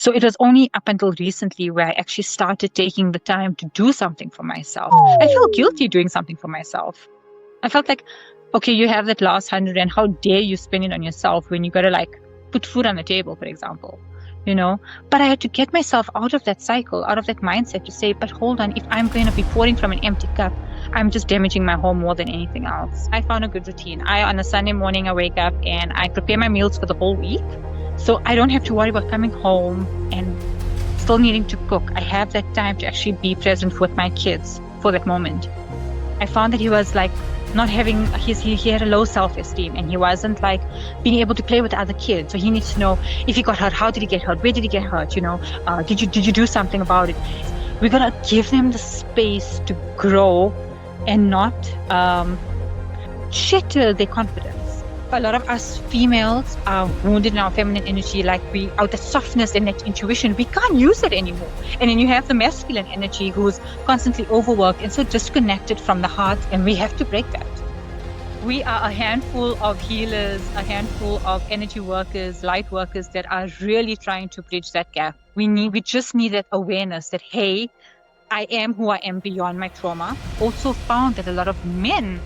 So it was only up until recently where I actually started taking the time to do something for myself. I felt guilty doing something for myself. I felt like, okay, you have that last 100 and how dare you spend it on yourself when you got to like put food on the table, for example, you know? But I had to get myself out of that cycle, out of that mindset to say, but hold on, if I'm going to be pouring from an empty cup, I'm just damaging my home more than anything else. I found a good routine. On a Sunday morning, I wake up and I prepare my meals for the whole week. So I don't have to worry about coming home and still needing to cook. I have that time to actually be present with my kids for that moment. I found that he was like not having he had a low self-esteem, and he wasn't like being able to play with other kids. So he needs to know if he got hurt, how did he get hurt, where did he get hurt, did you do something about it? We gotta give them the space to grow and not shatter their confidence. A lot of us females are wounded in our feminine energy, like out that softness and that intuition, we can't use it anymore. And then you have the masculine energy who's constantly overworked and so disconnected from the heart, and we have to break that. We are a handful of healers, a handful of energy workers, light workers that are really trying to bridge that gap. We just need that awareness that, hey, I am who I am beyond my trauma. Also found that a lot of men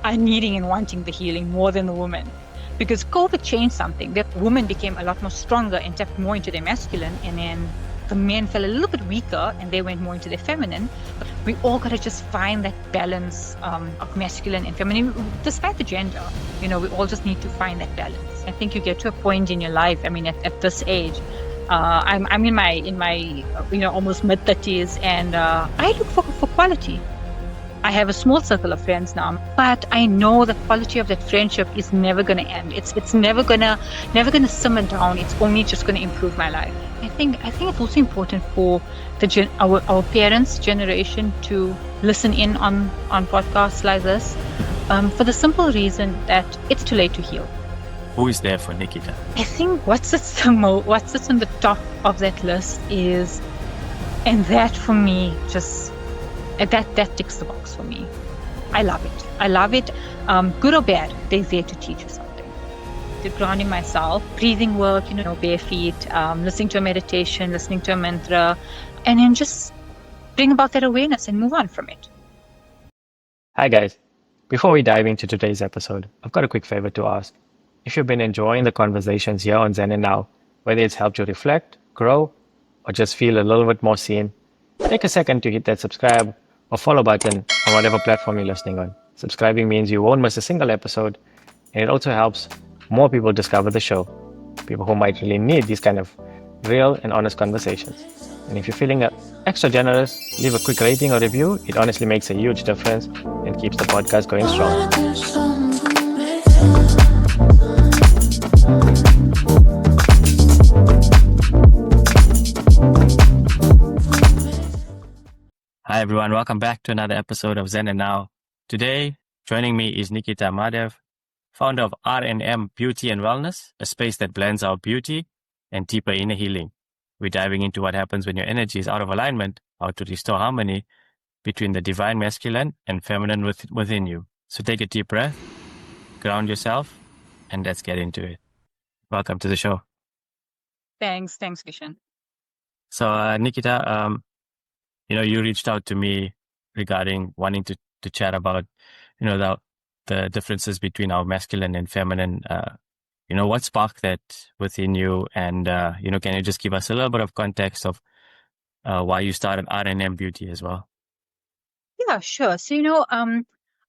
are needing and wanting the healing more than the women, because COVID changed something. That women became a lot more stronger and tapped more into their masculine, and then the men fell a little bit weaker and they went more into their feminine. But we all got to just find that balance of masculine and feminine, despite the gender. We all just need to find that balance. I think you get to a point in your life. I mean, at this age, I'm in my almost mid-30s, and I look for quality. I have a small circle of friends now, but I know the quality of that friendship is never going to end. It's never gonna simmer down. It's only just going to improve my life. I think it's also important for our parents' generation to listen in on podcasts like this, for the simple reason that it's too late to heal. Who is there for Nikita? I think what sits on the top of that list is, and that for me just. That ticks the box for me. I love it. Good or bad, they're there to teach you something. To grounding myself, breathing work, bare feet, listening to a meditation, listening to a mantra, and then just bring about that awareness and move on from it. Hi guys. Before we dive into today's episode, I've got a quick favor to ask. If you've been enjoying the conversations here on Zen and Now, whether it's helped you reflect, grow, or just feel a little bit more seen, take a second to hit that subscribe or follow button on whatever platform you're listening on. Subscribing means you won't miss a single episode, and it also helps more people discover the show, people who might really need these kind of real and honest conversations. And if you're feeling extra generous, leave a quick rating or review. It honestly makes a huge difference and keeps the podcast going strong. Hi everyone, welcome back to another episode of Zen and Now. Today, joining me is Nikita Madhav, founder of R&M Beauty and Wellness, a space that blends our beauty and deeper inner healing. We're diving into what happens when your energy is out of alignment, how to restore harmony between the divine masculine and feminine within you. So take a deep breath, ground yourself, and let's get into it. Welcome to the show. Thanks, Kishen. So Nikita, you reached out to me regarding wanting to chat about, the differences between our masculine and feminine. What sparked that within you? And, can you just give us a little bit of context of why you started R&M Beauty as well? Yeah, sure. So,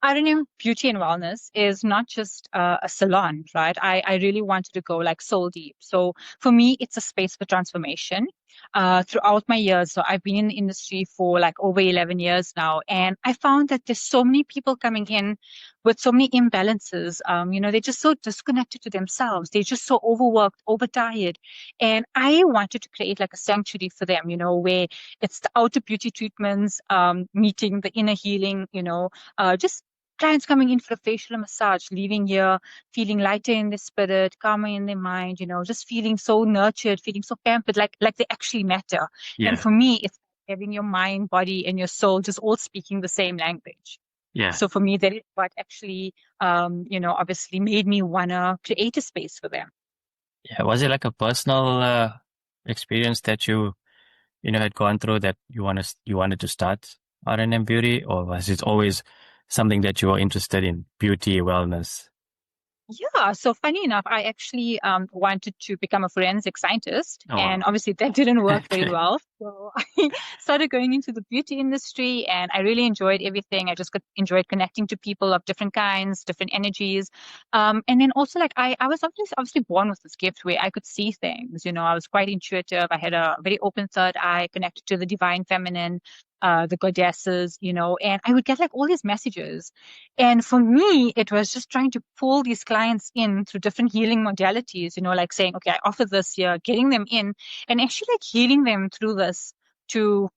R&M Beauty and Wellness is not just a salon, right? I really wanted to go like soul deep. So for me, it's a space for transformation. Throughout my years, so I've been in the industry for like over 11 years now, and I found that there's so many people coming in with so many imbalances. They're just so disconnected to themselves. They're just so overworked, overtired. And I wanted to create like a sanctuary for them, where it's the outer beauty treatments, meeting the inner healing, just clients coming in for a facial massage, leaving here feeling lighter in their spirit, calmer in their mind, just feeling so nurtured, feeling so pampered, like they actually matter. Yeah. And for me, it's having your mind, body, and your soul just all speaking the same language. Yeah. So for me, that is what actually, obviously made me want to create a space for them. Yeah. Was it like a personal experience that you had gone through that you wanted to start R&M beauty, or was it always something that you were interested in, beauty, wellness? Yeah, so funny enough, I actually wanted to become a forensic scientist, Oh and wow. obviously that didn't work very Okay. well. So I started going into the beauty industry, and I really enjoyed everything. I just enjoyed connecting to people of different kinds, different energies, and then also like I was obviously born with this gift where I could see things. You know, I was quite intuitive. I had a very open third eye, connected to the divine feminine, the goddesses. You know, and I would get like all these messages. And for me, it was just trying to pull these clients in through different healing modalities, you know, like saying, okay, I offer this here, getting them in and actually like healing them through this to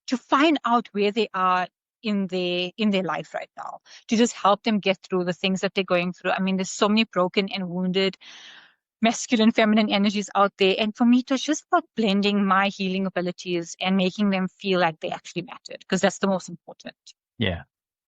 to find out where they are in their life right now, to just help them get through the things that they're going through. I mean, there's so many broken and wounded masculine, feminine energies out there. And for me, it was just about blending my healing abilities and making them feel like they actually mattered, because that's the most important. Yeah.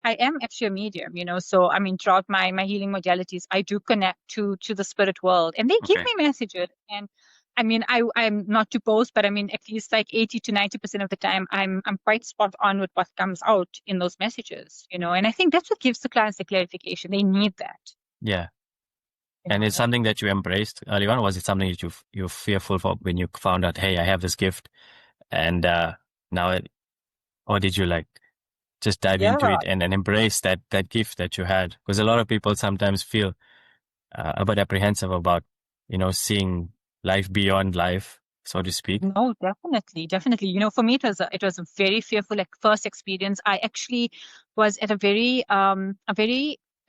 I am actually a medium, you know. So I mean, throughout my healing modalities, I do connect to the spirit world, and they give Okay. me messages. And I mean, I'm not to boast, but I mean, at least like 80 to 90% of the time, I'm quite spot on with what comes out in those messages, you know. And I think that's what gives the clients the clarification. They need that, Yeah. you And it's know. something that you embraced early on. Was it something that you're fearful for when you found out, hey, I have this gift, and now or did you like just dive into Yeah. it and embrace that gift that you had? Because a lot of people sometimes feel a bit apprehensive about seeing life beyond life, so to speak. No, definitely, definitely. You know, for me, it was a very fearful like first experience. I actually was at a very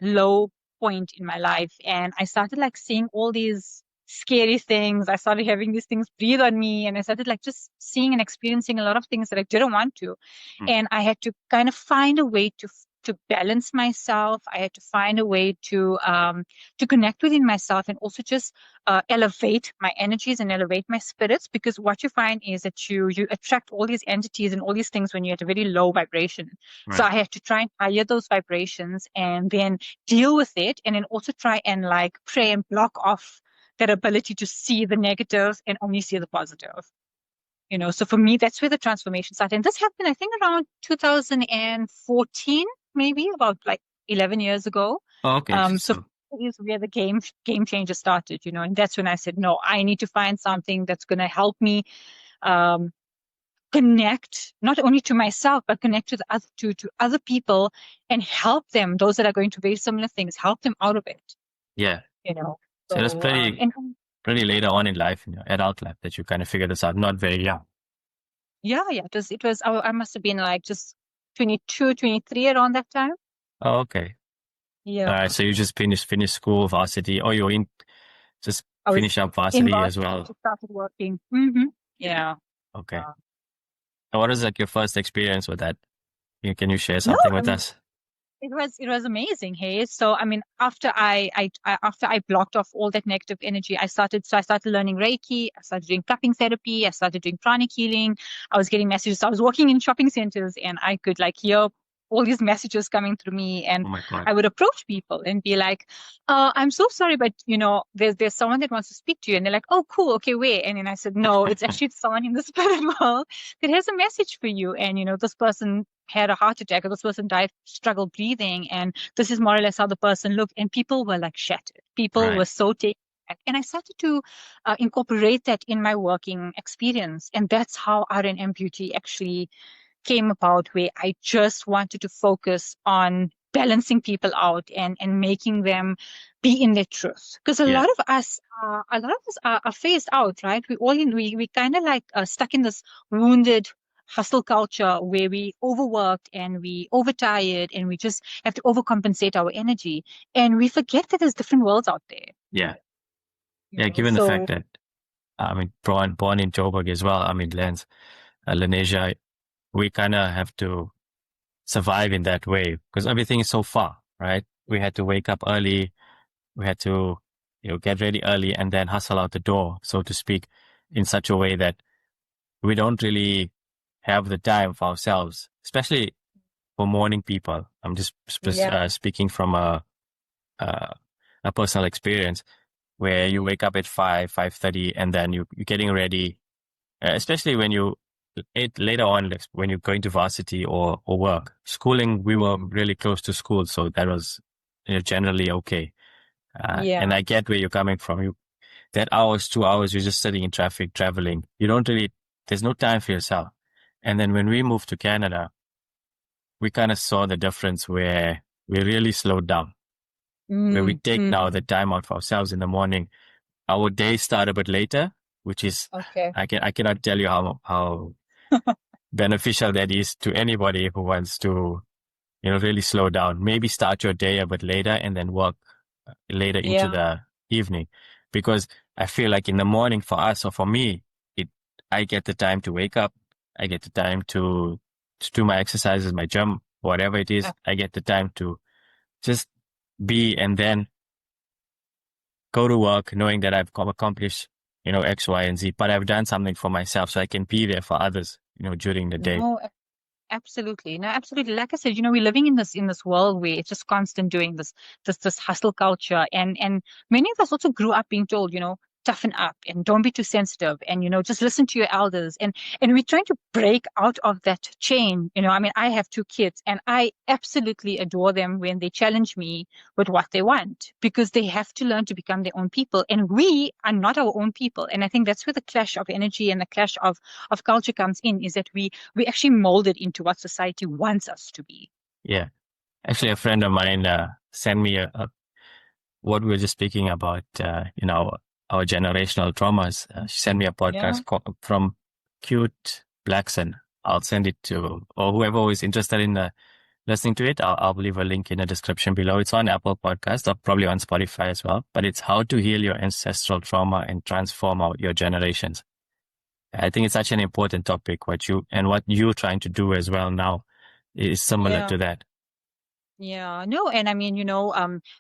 low point in my life, and I started like seeing all these scary things. I started having these things breathe on me, and I started like just seeing and experiencing a lot of things that I didn't want to, Mm. and I had to kind of find a way to balance myself. I had to find a way to connect within myself, and also just elevate my energies and elevate my spirits, because what you find is that you attract all these entities and all these things when you're at a very low vibration. So Right. I have to try and higher those vibrations and then deal with it, and then also try and like pray and block off that ability to see the negative and only see the positive. You know, so for me, that's where the transformation started. And this happened, I think, around 2014, maybe about like 11 years ago. Oh, okay. So So is where the game changer started, you know, and that's when I said, no, I need to find something that's going to help me um, connect not only to myself, but connect to the other to other people and help them, those that are going through very similar things, help them out of it, yeah. you know. So that's So pretty later on in life, in your adult life, that you kind of figure this out. Not very young. yeah, yeah, it was I must have been like just 22, 23 around that time. Oh, okay. Yeah. All right. So you just finished school, varsity, or you're in just I was finish up in varsity as varsity, well. just started working. Yeah. Okay. Uh, And what is like your first experience with that? Can you share no, something I with mean, us? it was amazing. Hey, so I mean, after I blocked off all that negative energy, I started learning Reiki. I started doing cupping therapy. I started doing pranic healing. I was getting messages. I was working in shopping centers, and I could like hear all these messages coming through me, and Oh my God. I would approach people and be like, "I'm so sorry, but you know, there's someone that wants to speak to you," and they're like, "Oh, cool, okay, where?" And then I said, "No, it's actually someone in the spirit world that has a message for you, and you know, this person had a heart attack, or this person died, struggled breathing, and this is more or less how the person looked." And people were like shattered. People Right. were so taken back. And I started to incorporate that in my working experience. And that's how R&M Beauty actually came about, where I just wanted to focus on balancing people out and making them be in their truth. Because Yeah. a lot of us are phased out, right? We kind of like stuck in this wounded hustle culture where we overworked and we overtired and we just have to overcompensate our energy, and we forget that there's different worlds out there. Yeah. You Yeah. know, Given the fact so that I mean, born in Joburg as well. I mean, Lenasia, we kind of have to survive in that way because everything is so far, right? We had to wake up early. We had to, get ready early and then hustle out the door, so to speak, in such a way that we don't really have the time for ourselves, especially for morning people. I'm just yeah, speaking from a personal experience. where you wake up at 5:30, and then you're getting ready, especially when later on, like when you're going to varsity or work. Schooling, we were really close to school, so that was generally okay. And Yeah. I get where you're coming from. That hours, 2 hours, you're just sitting in traffic, traveling. You don't really, there's no time for yourself. And then when we moved to Canada, we kind of saw the difference where we really slowed down, where we Mm, take mm, now the time out for ourselves in the morning. Our days start a bit later, which is, okay. I cannot tell you how beneficial that is to anybody who wants to, really slow down. Maybe start your day a bit later and then work later into Yeah. the evening. Because I feel like in the morning for us or for me, I get the time to wake up. I get the time to do my exercises, my gym, whatever it is. Uh, I get the time to just be and then go to work knowing that I've accomplished, X, Y, and Z, but I've done something for myself so I can be there for others, during the day. no, absolutely. No, absolutely. Like I said, we're living in this world where it's just constant doing this hustle culture. And many of us also grew up being told, toughen up and don't be too sensitive and just listen to your elders. And we're trying to break out of that chain. I mean, I have two kids and I absolutely adore them when they challenge me with what they want because they have to learn to become their own people. And we are not our own people. And I think that's where the clash of energy and the clash of culture comes in, is that we actually molded into what society wants us to be. Yeah. Actually, a friend of mine sent me what we were just speaking about, our generational traumas. She sent me a Yeah. podcast from Cute Blackson. I'll send it to, or whoever is interested in listening to it. I'll leave a link in the description below. It's on Apple Podcast or probably on Spotify as well. But it's how to heal your ancestral trauma and transform your generations. I think it's such an important topic. What you're trying to do as well now is similar Yeah. to that. Yeah, no, and I mean,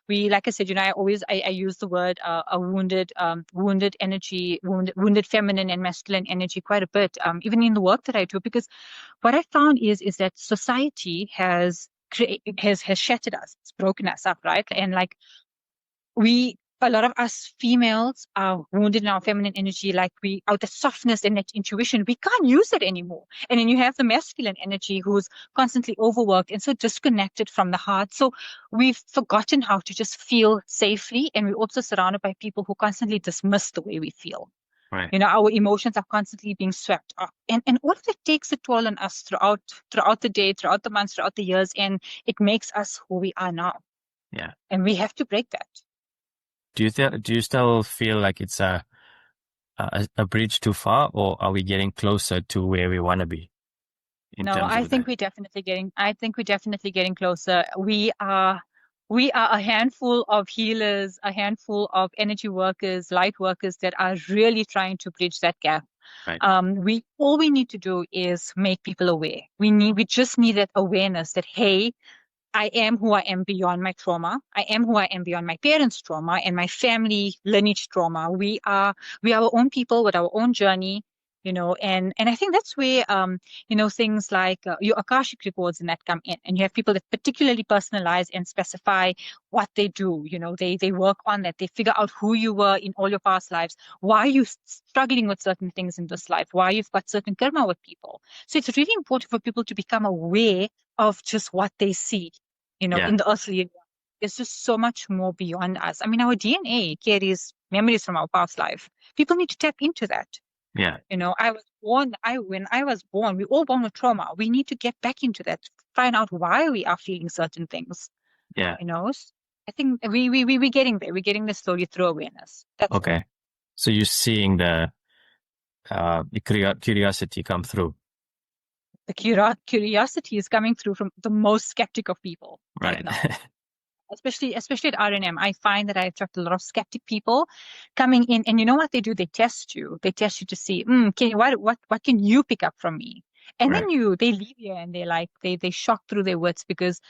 we, like I said, I use the word a wounded energy, wounded feminine and masculine energy quite a bit, even in the work that I do, because what I found is that society has shattered us, it's broken us up, right? And like a lot of us females are wounded in our feminine energy, like out the softness and that intuition, we can't use it anymore. And then you have the masculine energy who's constantly overworked and so disconnected from the heart. So we've forgotten how to just feel safely. And we're also surrounded by people who constantly dismiss the way we feel. Right. Our emotions are constantly being swept up. And all of that takes a toll on us throughout the day, throughout the months, throughout the years, and it makes us who we are now. Yeah. And we have to break that. Do you still feel like it's a bridge too far, or are we getting closer to where we want to be in No, terms of that? I think we're definitely getting closer. We are a handful of healers, a handful of energy workers, light workers that are really trying to bridge that gap. Right. All we need to do is make people aware. We just need that awareness that, hey, I am who I am beyond my trauma. I am who I am beyond my parents' trauma and my family lineage trauma. We are our own people with our own journey, and I think that's where things like your Akashic reports and that come in, and you have people that particularly personalize and specify what they do. They work on that. They figure out who you were in all your past lives, why you struggling with certain things in this life, why you've got certain karma with people. So it's really important for people to become aware of just what they see, Yeah. in the earthly realm. There's just so much more beyond us. I mean, our DNA carries memories from our past life. People need to tap into that. Yeah. When I was born, we all born with trauma. We need to get back into that, find out why we are feeling certain things. Yeah. I think we're getting there. We're getting there slowly through awareness. That's all. Okay. So you're seeing the curiosity come through. The curiosity is coming through from the most skeptic of people right Right. now. Especially at RNM, I find that I attract a lot of skeptic people coming in, and you know what they do? They test you. They test you to see, what can you pick up from me? And Right. then they leave you and they shock through their wits because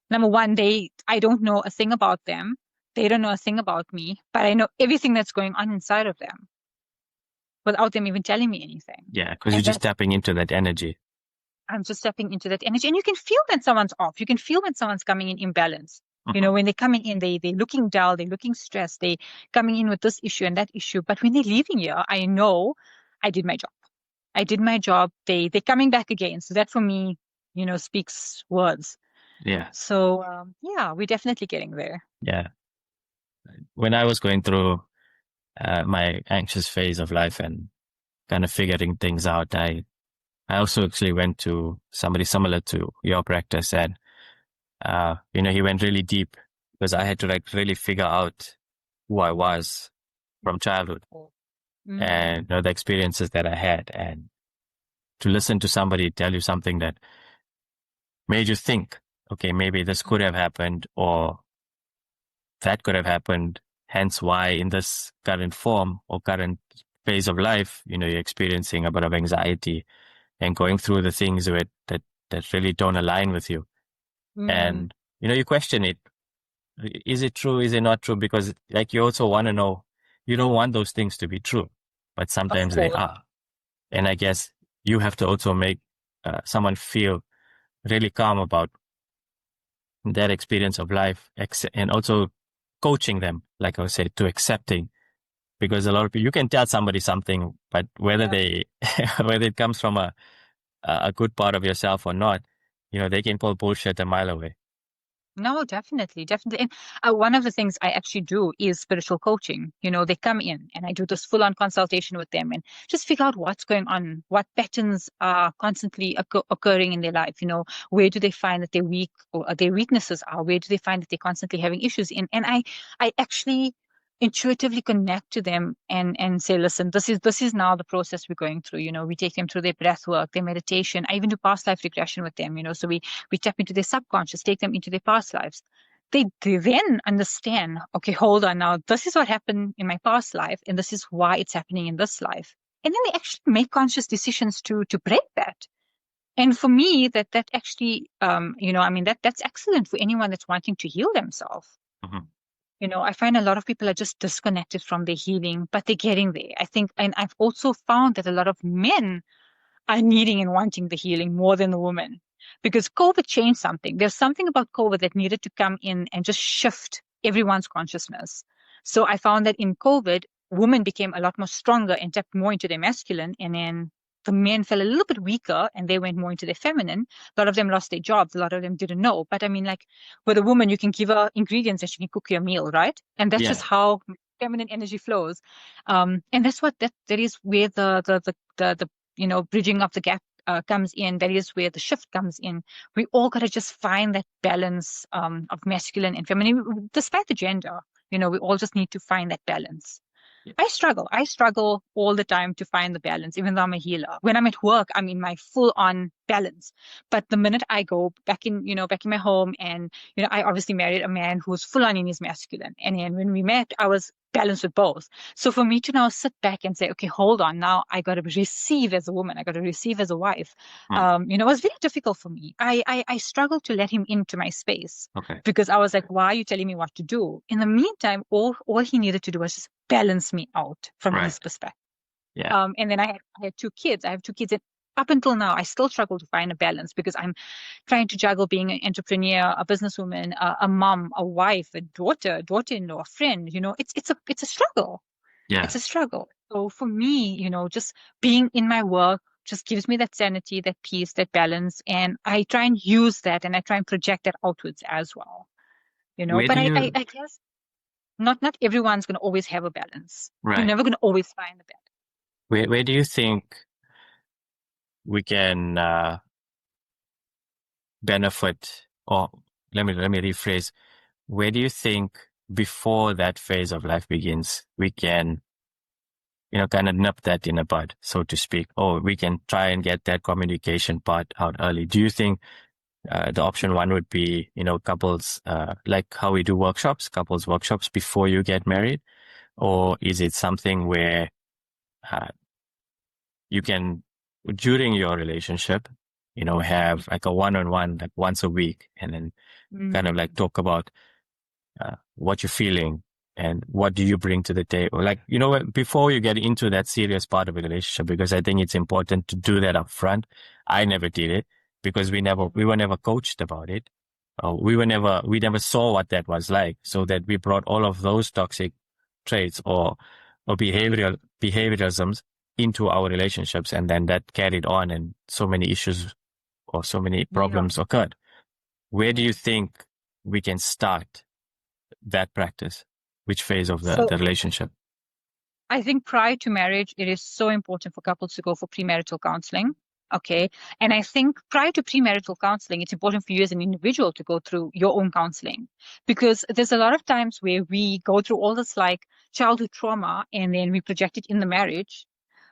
number one, I don't know a thing about them. They don't know a thing about me, but I know everything that's going on inside of them without them even telling me anything. Yeah. Because you're And just tapping into that energy. I'm just stepping into that energy, and you can feel when someone's off. You can feel when someone's coming in imbalanced. Mhm. When they're coming in, they're looking dull, they're looking stressed, they coming in with this issue and that issue. But when they're leaving here, I know I did my job. I did my job. They're coming back again. So that for me, speaks words. Yeah. So yeah, we're definitely getting there. Yeah. When I was going through my anxious phase of life and kind of figuring things out, I also actually went to somebody similar to your practice, and he went really deep because I had to like really figure out who I was from childhood Mm, and the experiences that I had, and to listen to somebody tell you something that made you think, okay, maybe this could have happened or that could have happened. Hence why in this current form or current phase of life, you're experiencing a bit of anxiety and going through the things that really don't align with you. mm, And, you question it. Is it true? Is it not true? Because like you also want to know, you don't want those things to be true, but of sometimes they course. are. And I guess you have to also make someone feel really calm about their experience of life and also coaching them, like I said, to accepting, because a lot of people, you can tell somebody something, but whether Yeah. they, whether it comes from a good part of yourself or not, they can call bullshit a mile away. No, definitely, definitely. And one of the things I actually do is spiritual coaching. They come in and I do this full-on consultation with them and just figure out what's going on, what patterns are constantly occurring in their life. Where do they find that they're weak or their weaknesses are? Where do they find that they're constantly having issues in? And I actually intuitively connect to them and say, listen, this is now the process we're going through. We take them through their breath work, their meditation. I even do past life regression with them. So we tap into their subconscious, take them into their past lives. They then understand, okay, hold on now, this is what happened in my past life, and this is why it's happening in this life. And then they actually make conscious decisions to break that. And for me, that actually, I mean, that's excellent for anyone that's wanting to heal themselves. Mhm. I find a lot of people are just disconnected from their healing, but they're getting there. I think, and I've also found that a lot of men are needing and wanting the healing more than the women because COVID changed something. There's something about COVID that needed to come in and just shift everyone's consciousness. So I found that in COVID, women became a lot more stronger and tapped more into their masculine, and then the men fell a little bit weaker and they went more into their feminine. A lot of them lost their jobs. A lot of them didn't know. But I mean, like with a woman, you can give her ingredients and she can cook your meal, right? And that's just Yeah. how feminine energy flows. And that's what that is where the bridging of the gap comes in. That is where the shift comes in. We all got to just find that balance of masculine and feminine, despite the gender. We all just need to find that balance. Yeah. I struggle. I struggle all the time to find the balance, even though I'm a healer. When I'm at work, I'm in my full on balance. But the minute I go back in my home and, I obviously married a man who's full on in his masculine. And then when we met, I was balanced with both. So for me to now sit back and say, okay, hold on, now I got to receive as a woman, I got to receive as a wife, Mm. it was very difficult for me. I struggled to let him into my space Okay. because I was like, why are you telling me what to do? In the meantime, all he needed to do was just balance me out from his Right. perspective. Yeah. And then I had two kids. I have two kids, and up until now, I still struggle to find a balance because I'm trying to juggle being an entrepreneur, a businesswoman, a mom, a wife, a daughter-in-law, a friend. It's a struggle. Yeah. It's a struggle. So for me, just being in my work just gives me that sanity, that peace, that balance, and I try and use that, and I try and project that outwards as well. Where But do I you, guess not everyone's going to always have a balance. You're right. never going to always find the balance. Where do you think we can benefit, or let me rephrase, where do you think before that phase of life begins, we can, kind of nip that in the bud, so to speak, or we can try and get that communication part out early? Do you think the option one would be, couples, like how we do workshops, couples workshops before you get married? Or is it something where uh, you can, during your relationship, have like a one-on-one, like once a week, and then kind of like Mm. talk about what you're feeling and what do you bring to the table? Like, before you get into that serious part of a relationship, because I think it's important to do that up front. I never did it because we were never coached about it. we never saw what that was like. So that we brought all of those toxic traits or behavioralisms into our relationships. And then that carried on and so many issues or so many Yeah. problems occurred. Where do you think we can start that practice? Which phase of So the relationship? I think prior to marriage, it is so important for couples to go for premarital counseling. Okay. And I think prior to premarital counseling, it's important for you as an individual to go through your own counseling, because there's a lot of times where we go through all this like childhood trauma and then we project it in the marriage.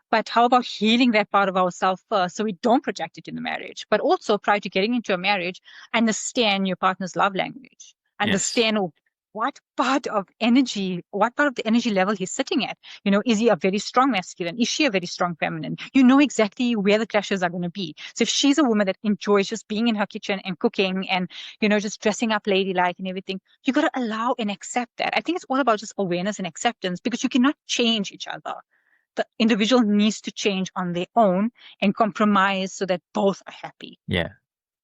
But how about healing that part of ourselves first so we don't project it in the marriage? But also, prior to getting into a marriage, understand your partner's love language. Yes. Understand what part of the energy level he's sitting at. Is he a very strong masculine? Is she a very strong feminine? You know exactly where the clashes are going to be. So if she's a woman that enjoys just being in her kitchen and cooking and, just dressing up ladylike and everything, you got to allow and accept that. I think it's all about just awareness and acceptance, because you cannot change each other. The individual needs to change on their own and compromise so that both are happy. Yeah. And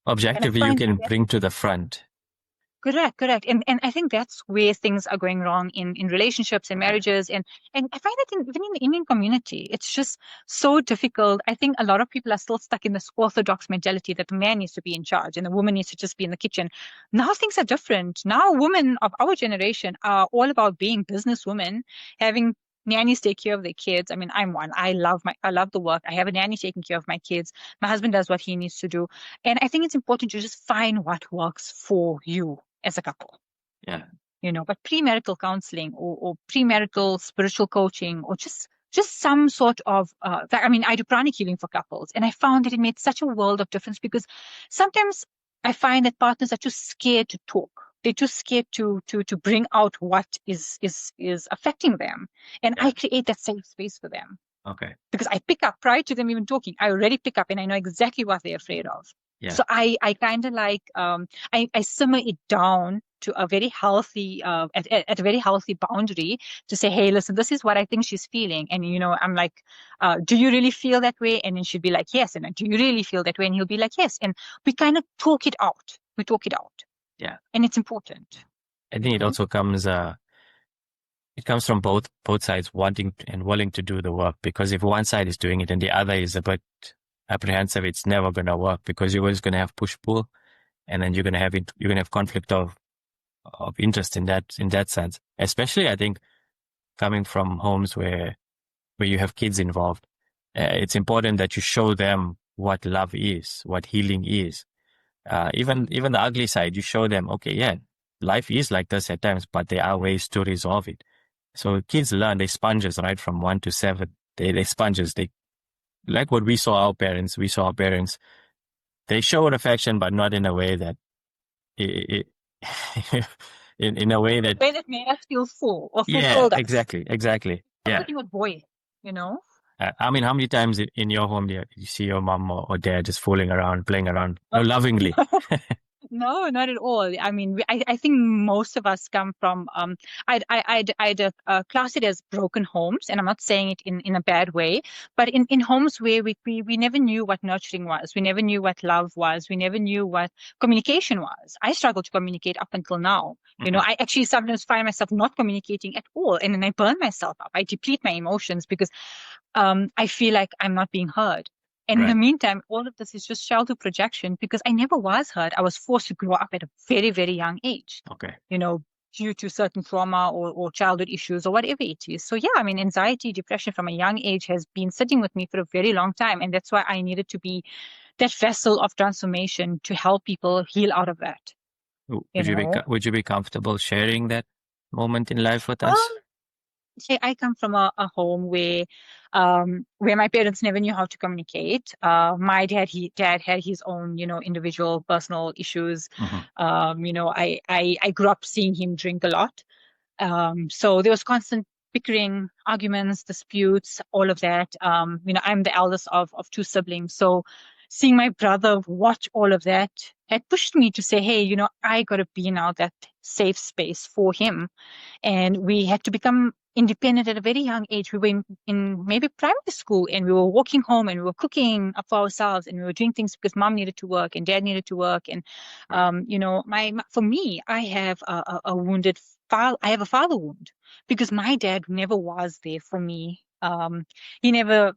I Objectively, you find can that bring to the front. correct. And I think that's where things are going wrong in relationships and marriages. And I find that even in the Indian community, it's just so difficult. I think a lot of people are still stuck in this orthodox mentality that the man needs to be in charge and the woman needs to just be in the kitchen. Now things are different. Now women of our generation are all about being businesswomen, having nannies take care of their kids. I mean, I'm one. I love the work. I have a nanny taking care of my kids. My husband does what he needs to do. And I think it's important to just find what works for you as a couple. Yeah. But premarital counseling or premarital spiritual coaching or just some sort of I do pranic healing for couples, and I found that it made such a world of difference, because sometimes I find that partners are too scared to talk. They're too scared to bring out what is affecting them, and Yeah. I create that safe space for them. Okay. Because I pick up prior to them even talking. I already pick up and I know exactly what they're afraid of. Yeah. So I kind of like I simmer it down to a very healthy at a very healthy boundary to say, hey, listen, this is what I think she's feeling, and I'm like, do you really feel that way? And then she'd be like, yes. And then, do you really feel that way? And he'll be like, yes. And we kind of talk it out. We talk it out. Yeah. And it's important. I think it also comes from both sides wanting and willing to do the work, because if one side is doing it and the other is a bit apprehensive, it's never going to work, because you're always going to have push pull, and then you're going to have conflict of interest in that sense. Especially, I think, coming from homes where you have kids involved, it's important that you show them what love is, what healing is. Even the ugly side, you show them, okay, yeah, life is like this at times, but there are ways to resolve it. So kids learn, they're sponges, right? From 1 to 7, they're sponges. They like what we saw our parents. They showed affection, but not in a way that, in a way that, The way that made us feel full or yeah, fulfilled us. exactly. Yeah. Everything was boy, I mean, how many times in your home do you see your mom or dad just fooling around, playing around, lovingly? No, not at all. I mean, I think most of us come from I'd class it as broken homes, and I'm not saying it in a bad way, but in homes where we never knew what nurturing was, we never knew what love was, we never knew what communication was. I struggle to communicate up until now. I actually sometimes find myself not communicating at all, and then I burn myself up. I deplete my emotions because I feel like I'm not being heard. And in the meantime, all of this is just childhood projection, because I never was heard. I was forced to grow up at a very, very young age. Okay. Due to certain trauma or childhood issues or whatever it is. So yeah, I mean, anxiety, depression from a young age has been sitting with me for a very long time. And that's why I needed to be that vessel of transformation to help people heal out of that. Would you be comfortable sharing that moment in life with us? I come from a home where my parents never knew how to communicate. My dad had his own, individual personal issues. I grew up seeing him drink a lot. So there was constant bickering, arguments, disputes, all of that. I'm the eldest of 2 siblings. So seeing my brother watch all of that had pushed me to say, hey, I got to be now that safe space for him. And we had to become independent at a very young age. We were in maybe primary school, and we were walking home and we were cooking up for ourselves, and we were doing things because mom needed to work and dad needed to work. And for me, I have a wounded father. I have a father wound because my dad never was there for me. He never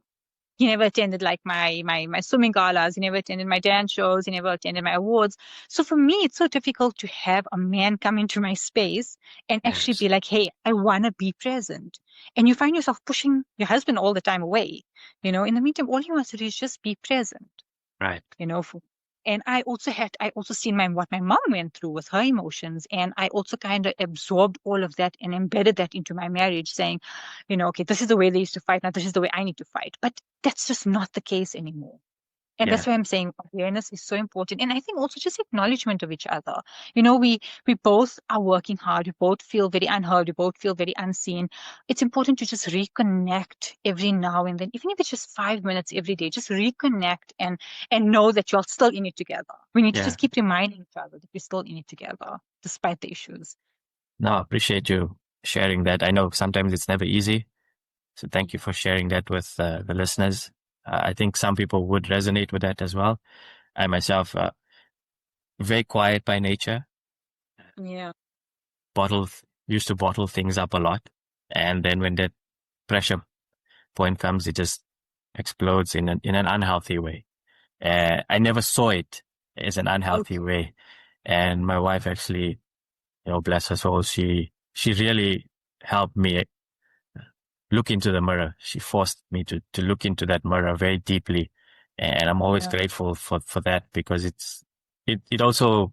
attended like my swimming galas. He never attended my dance shows. He never attended my awards. So for me, it's so difficult to have a man come into my space and actually Yes. be like, hey, I want to be present. And you find yourself pushing your husband all the time away. In the meantime, all he wants to do is just be present. Right. And I also seen what my mom went through with her emotions. And I also kind of absorbed all of that and embedded that into my marriage, saying, okay, this is the way they used to fight. Now this is the way I need to fight. But that's just not the case anymore. And Yeah. that's why I'm saying awareness is so important. And I think also just acknowledgement of each other. We both are working hard. We both feel very unheard. We both feel very unseen. It's important to just reconnect every now and then, even if it's just 5 minutes every day, just reconnect and know that you're still in it together. We need to Yeah. just keep reminding each other that we're still in it together, despite the issues. No, I appreciate you sharing that. I know sometimes it's never easy. So thank you for sharing that with the listeners. I think some people would resonate with that as well. I myself, very quiet by nature, Yeah. used to bottle things up a lot. And then when that pressure point comes, it just explodes in an unhealthy way. I never saw it as an unhealthy way. And my wife actually, bless her soul, she really helped me look into the mirror. She forced me to look into that mirror very deeply. And I'm always grateful for that, because it also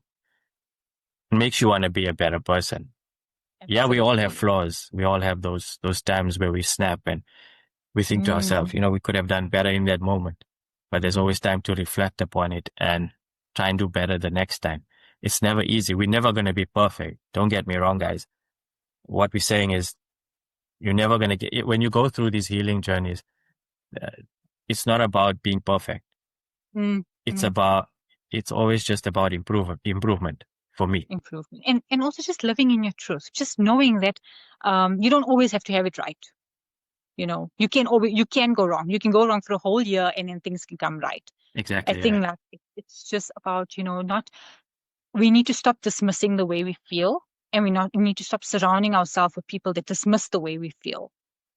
makes you want to be a better person. Yeah, we all have flaws. We all have those times where we snap and we think to ourselves, we could have done better in that moment. But there's always time to reflect upon it and try and do better the next time. It's never easy. We're never going to be perfect. Don't get me wrong, guys. What we're saying is, you're never going to get, when you go through these healing journeys, it's not about being perfect. It's always just about improvement for me. Improvement. And also just living in your truth, just knowing that you don't always have to have it right. You can go wrong. You can go wrong for a whole year and then things can come right. Exactly. I think that it's just about, we need to stop dismissing the way we feel, and we need to stop surrounding ourselves with people that dismiss the way we feel.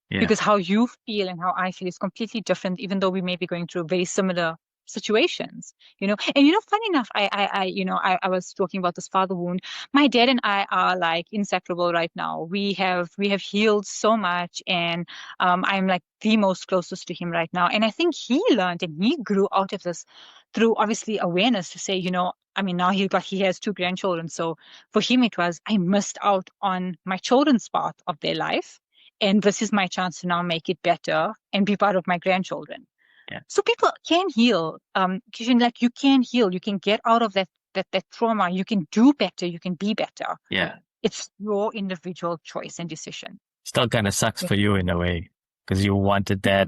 Yeah. Because how you feel and how I feel is completely different, even though we may be going through very similar situations. And funny enough, I was talking about this father wound. My dad and I are like inseparable right now. We have healed so much, and I'm like the most closest to him right now. And I think he learned and he grew out of this through obviously awareness to say, now he has 2 grandchildren. So for him it was, I missed out on my children's part of their life. And this is my chance to now make it better and be part of my grandchildren. Yeah. So people can heal. Kishen, like you can heal. You can get out of that trauma. You can do better. You can be better. Yeah. It's your individual choice and decision. Still kind of sucks for you in a way, because you wanted that.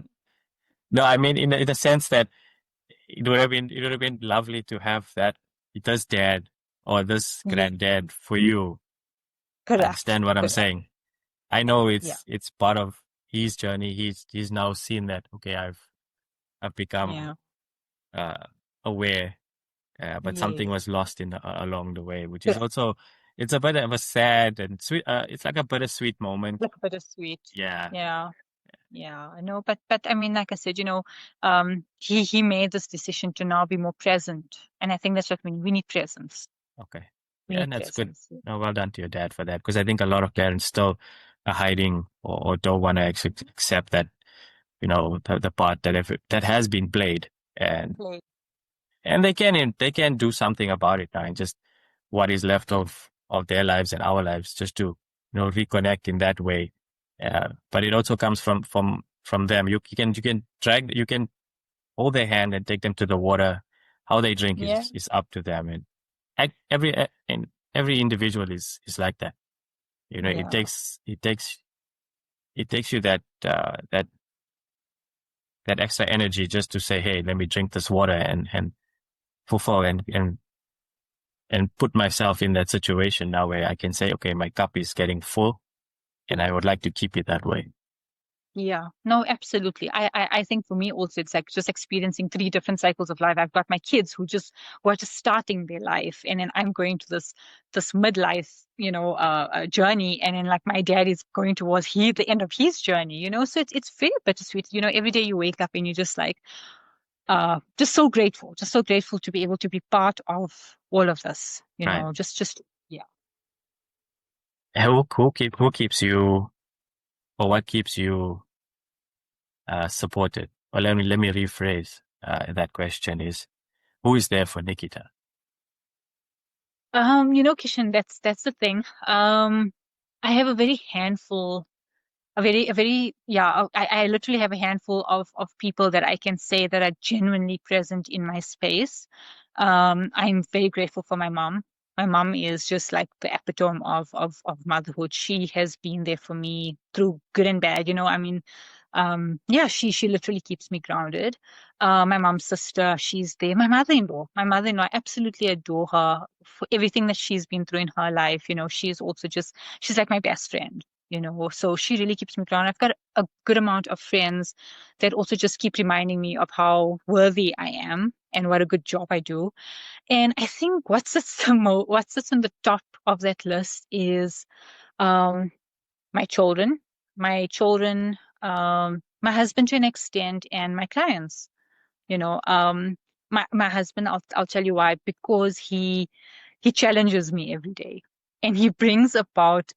No, I mean, in the sense that it would have been lovely to have that, this dad or this granddad for you. Correct. Understand what I'm saying? I know it's part of his journey. He's now seen that, okay, I've become aware, but something was lost along the way, which is also, it's a bit of a sad and sweet. It's like a bittersweet moment. Like bittersweet. Yeah. Yeah, I know, but I mean, like I said, he made this decision to now be more present, and I think that's what we need presence. Okay. And that's good. No, well done to your dad for that, because I think a lot of parents still are hiding or don't want to accept that, the part that has been played, and they can do something about it now, and just what is left of their lives and our lives, just to reconnect in that way. But it also comes from them. You can hold their hand and take them to the water. How they drink is up to them, and every individual is like that. It takes you that extra energy just to say, hey, let me drink this water and fulfill and put myself in that situation now where I can say, okay, my cup is getting full. And I would like to keep it that way. Yeah, no, absolutely. I think for me also it's like just experiencing three different cycles of life. I've got my kids who are just starting their life, and then I'm going to this midlife, journey, and then like my dad is going towards the end of his journey, So it's very bittersweet. Every day you wake up and you're just like just so grateful to be able to be part of all of this, Right. just yeah. Who keeps you, or what keeps you supported? Or let me rephrase that question is, who is there for Nikita? Kishen, that's the thing. I have a very handful, a very, yeah, I literally have a handful of people that I can say that are genuinely present in my space. I'm very grateful for my mom. My mom is just like the epitome of motherhood. She has been there for me through good and bad, I mean, yeah, she literally keeps me grounded. My mom's sister, she's there. My mother-in-law, I absolutely adore her for everything that she's been through in her life. She's also she's like my best friend. So she really keeps me grounded. I've got a good amount of friends that also just keep reminding me of how worthy I am and what a good job I do. And I think what sits on the top of that list is um my children, my husband to an extent, and my clients. You know, my husband, I'll tell you why, because he challenges me every day, and he brings about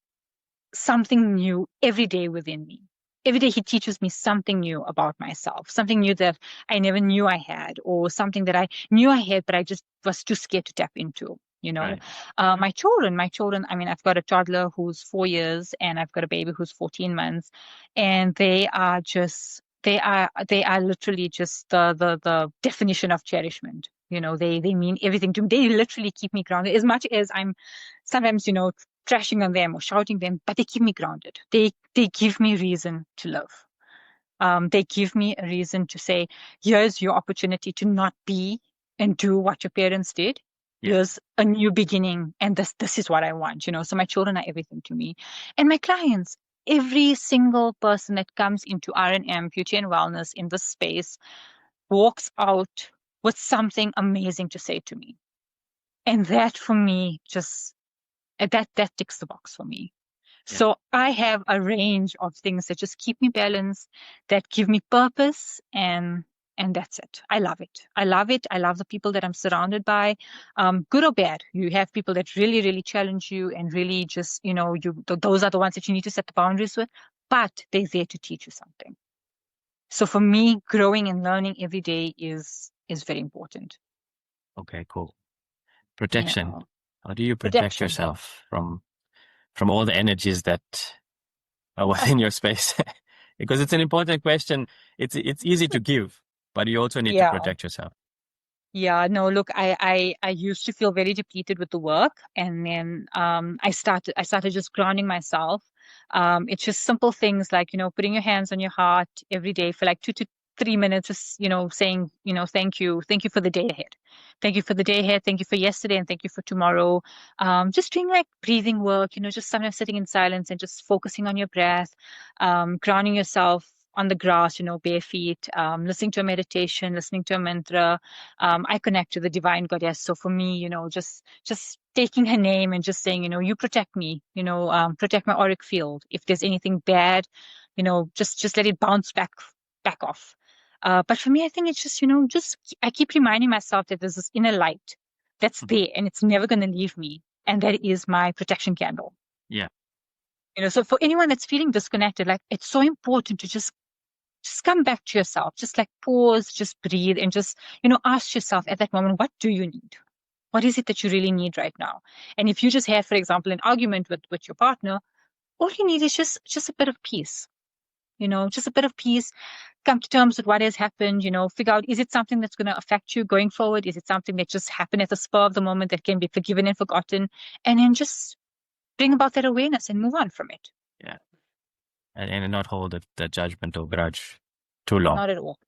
something new every day within me. Every day he teaches me something new about myself, something new that I never knew I had, or something that I knew I had, but I just was too scared to tap into. Right. My children, I mean, I've got a toddler who's 4 years and I've got a baby who's 14 months, and they are literally just the definition of cherishment. They mean everything to me. They literally keep me grounded as much as I'm sometimes, trashing on them or shouting them, but they keep me grounded. They give me reason to live. They give me a reason to say, here's your opportunity to not be and do what your parents did. Yeah. Here's a new beginning, and this is what I want. So my children are everything to me, and my clients. Every single person that comes into R&M, beauty and wellness, in this space walks out with something amazing to say to me, and that for me just that ticks the box for me. Yeah. So I have a range of things that just keep me balanced, that give me purpose, and that's it. I love it. I love it. I love the people that I'm surrounded by, good or bad. You have people that really, really challenge you and really just, those are the ones that you need to set the boundaries with, but they're there to teach you something. So for me, growing and learning every day is very important. Okay, cool. Yeah. Protection. How do you protect Protection. yourself from all the energies that are within your space? Because it's an important question. It's easy to give, but you also need to Yeah. protect yourself. Yeah, no, look, I used to feel very depleted with the work, and then I started just grounding myself. It's just simple things like, putting your hands on your heart every day for like 2 to 3 minutes, just, saying, thank you for the day ahead. Thank you for the day ahead, thank you for yesterday, and thank you for tomorrow. Just doing like breathing work, just sometimes sitting in silence and just focusing on your breath, grounding yourself on the grass, bare feet, listening to a meditation, listening to a mantra. I connect to the divine goddess. So for me, just taking her name and just saying, you protect me, protect my auric field. If there's anything bad, just let it bounce back off. But for me, I think it's just, I keep reminding myself that there's this inner light that's there and it's never going to leave me. And that is my protection candle. Yeah. So for anyone that's feeling disconnected, like it's so important to just come back to yourself, just like pause, just breathe, and just, ask yourself at that moment, what do you need? What is it that you really need right now? And if you just had, for example, an argument with your partner, all you need is just a bit of peace, just a bit of peace. Come to terms with what has happened, figure out, is it something that's going to affect you going forward? Is it something that just happened at the spur of the moment that can be forgiven and forgotten? And then just bring about that awareness and move on from it. Yeah. And not hold the judgment or grudge too long. Not at all.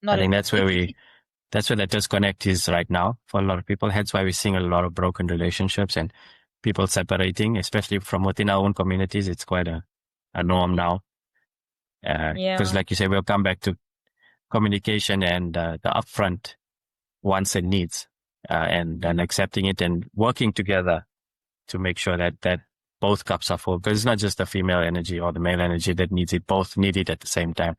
I think that's where the disconnect is right now for a lot of people. That's why we're seeing a lot of broken relationships and people separating, especially from within our own communities. It's quite a a norm now. Because like you say, we'll come back to communication and the upfront wants and needs, and accepting it and working together to make sure that both cups are full. Because it's not just the female energy or the male energy that needs it; both need it at the same time.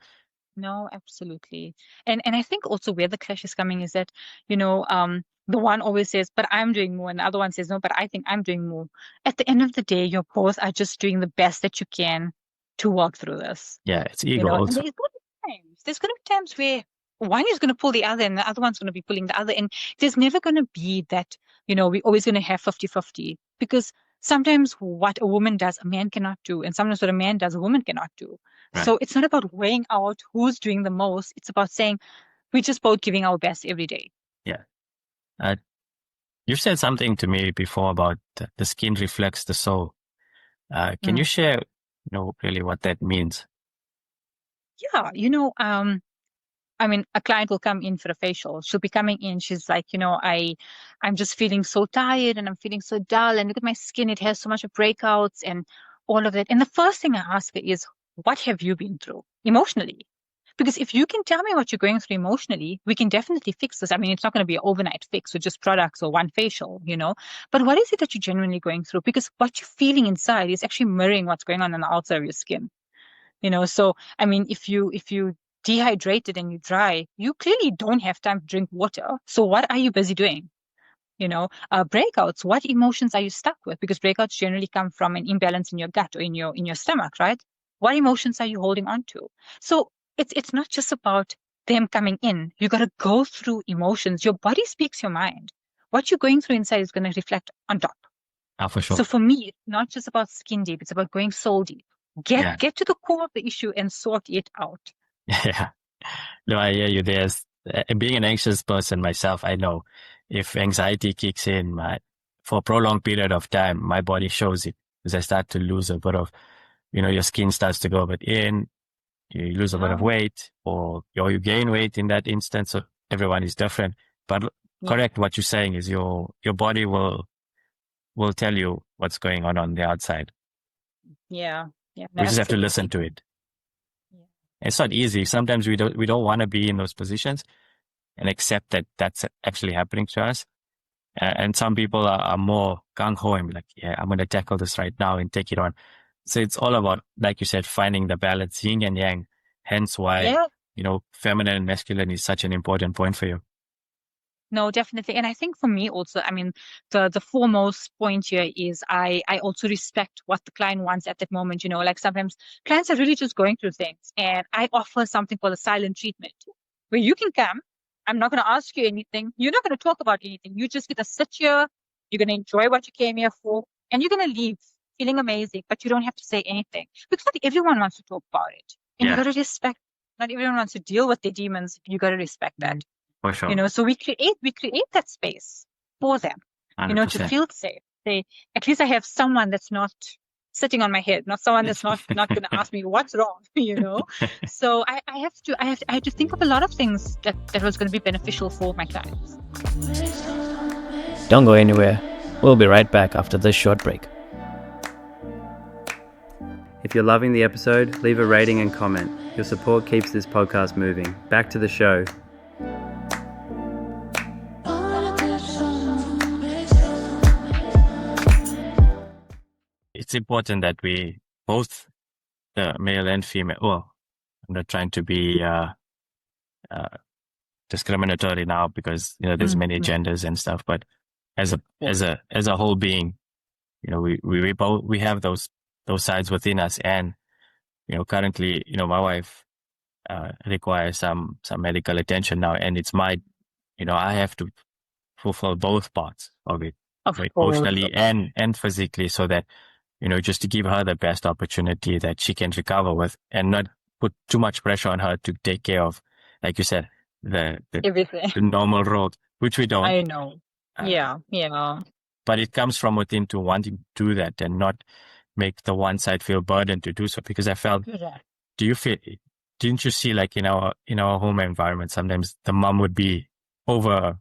No, absolutely. And I think also where the clash is coming is that, the one always says, but I'm doing more, and the other one says, no, but I think I'm doing more. At the end of the day, you both are just doing the best that you can to work through this. Yeah, it's ego And also. there's going to be times where one is going to pull the other and the other one's going to be pulling the other. And there's never going to be that, we're always going to have 50-50, because sometimes what a woman does, a man cannot do. And sometimes what a man does, a woman cannot do. Right. So it's not about weighing out who's doing the most. It's about saying we're just both giving our best every day. Yeah. You've said something to me before about the skin reflects the soul. Can you share, really what that means? Yeah, I mean, a client will come in for a facial. She'll be coming in. She's like, I'm just feeling so tired and I'm feeling so dull. And look at my skin. It has so much of breakouts and all of that. And the first thing I ask her is, what have you been through emotionally? Because if you can tell me what you're going through emotionally, we can definitely fix this. I mean, it's not going to be an overnight fix with just products or one facial, But what is it that you're genuinely going through? Because what you're feeling inside is actually mirroring what's going on the outside of your skin. So I mean, if you dehydrated and you dry, you clearly don't have time to drink water. So what are you busy doing? Breakouts, what emotions are you stuck with? Because breakouts generally come from an imbalance in your gut or in your stomach, right? What emotions are you holding on to? So it's not just about them coming in. You got to go through emotions. Your body speaks your mind. What you're going through inside is going to reflect on top. For sure. So for me, it's not just about skin deep. It's about going soul deep. Get to the core of the issue and sort it out. Yeah. No, I hear you. Being an anxious person myself, I know if anxiety kicks in, for a prolonged period of time, my body shows it because I start to lose a bit of, your skin starts to go a bit in, you lose a bit of weight or you gain weight in that instance. So everyone is different, but correct. What you're saying is your body will tell you what's going on the outside. Yeah. We just have to listen to it. Yeah. It's not easy. Sometimes we don't want to be in those positions and accept that that's actually happening to us. And some people are more gung-ho and like, yeah, I'm going to tackle this right now and take it on. So it's all about, like you said, finding the balance, yin and yang. Hence why, feminine and masculine is such an important point for you. No, definitely. And I think for me also, I mean, the foremost point here is I also respect what the client wants at that moment. Like sometimes clients are really just going through things, and I offer something called a silent treatment where you can come. I'm not going to ask you anything. You're not going to talk about anything. You're just going to sit here. You're going to enjoy what you came here for, and you're going to leave feeling amazing, but you don't have to say anything because not everyone wants to talk about it. And you got to respect, not everyone wants to deal with their demons. You got to respect that. For sure. So we create that space for them, 100%. to feel safe. At least I have someone that's not sitting on my head, not someone that's not going to ask me what's wrong, So I have to think of a lot of things that was going to be beneficial for my clients. Don't go anywhere. We'll be right back after this short break. If you're loving the episode, leave a rating and comment. Your support keeps this podcast moving. Back to the show. It's important that we both, the male and female, well, I'm not trying to be discriminatory now because, there's many genders and stuff, but as a whole being, we both, we have those sides within us. And, currently, my wife requires some medical attention now, and it's my, I have to fulfill both parts of it, emotionally and physically, so that, just to give her the best opportunity that she can recover with and not put too much pressure on her to take care of, like you said, the normal road, which we don't. I know. Yeah. But it comes from within to wanting to do that and not make the one side feel burdened to do so. Because I felt, didn't you see like in our home environment, sometimes the mom would be over,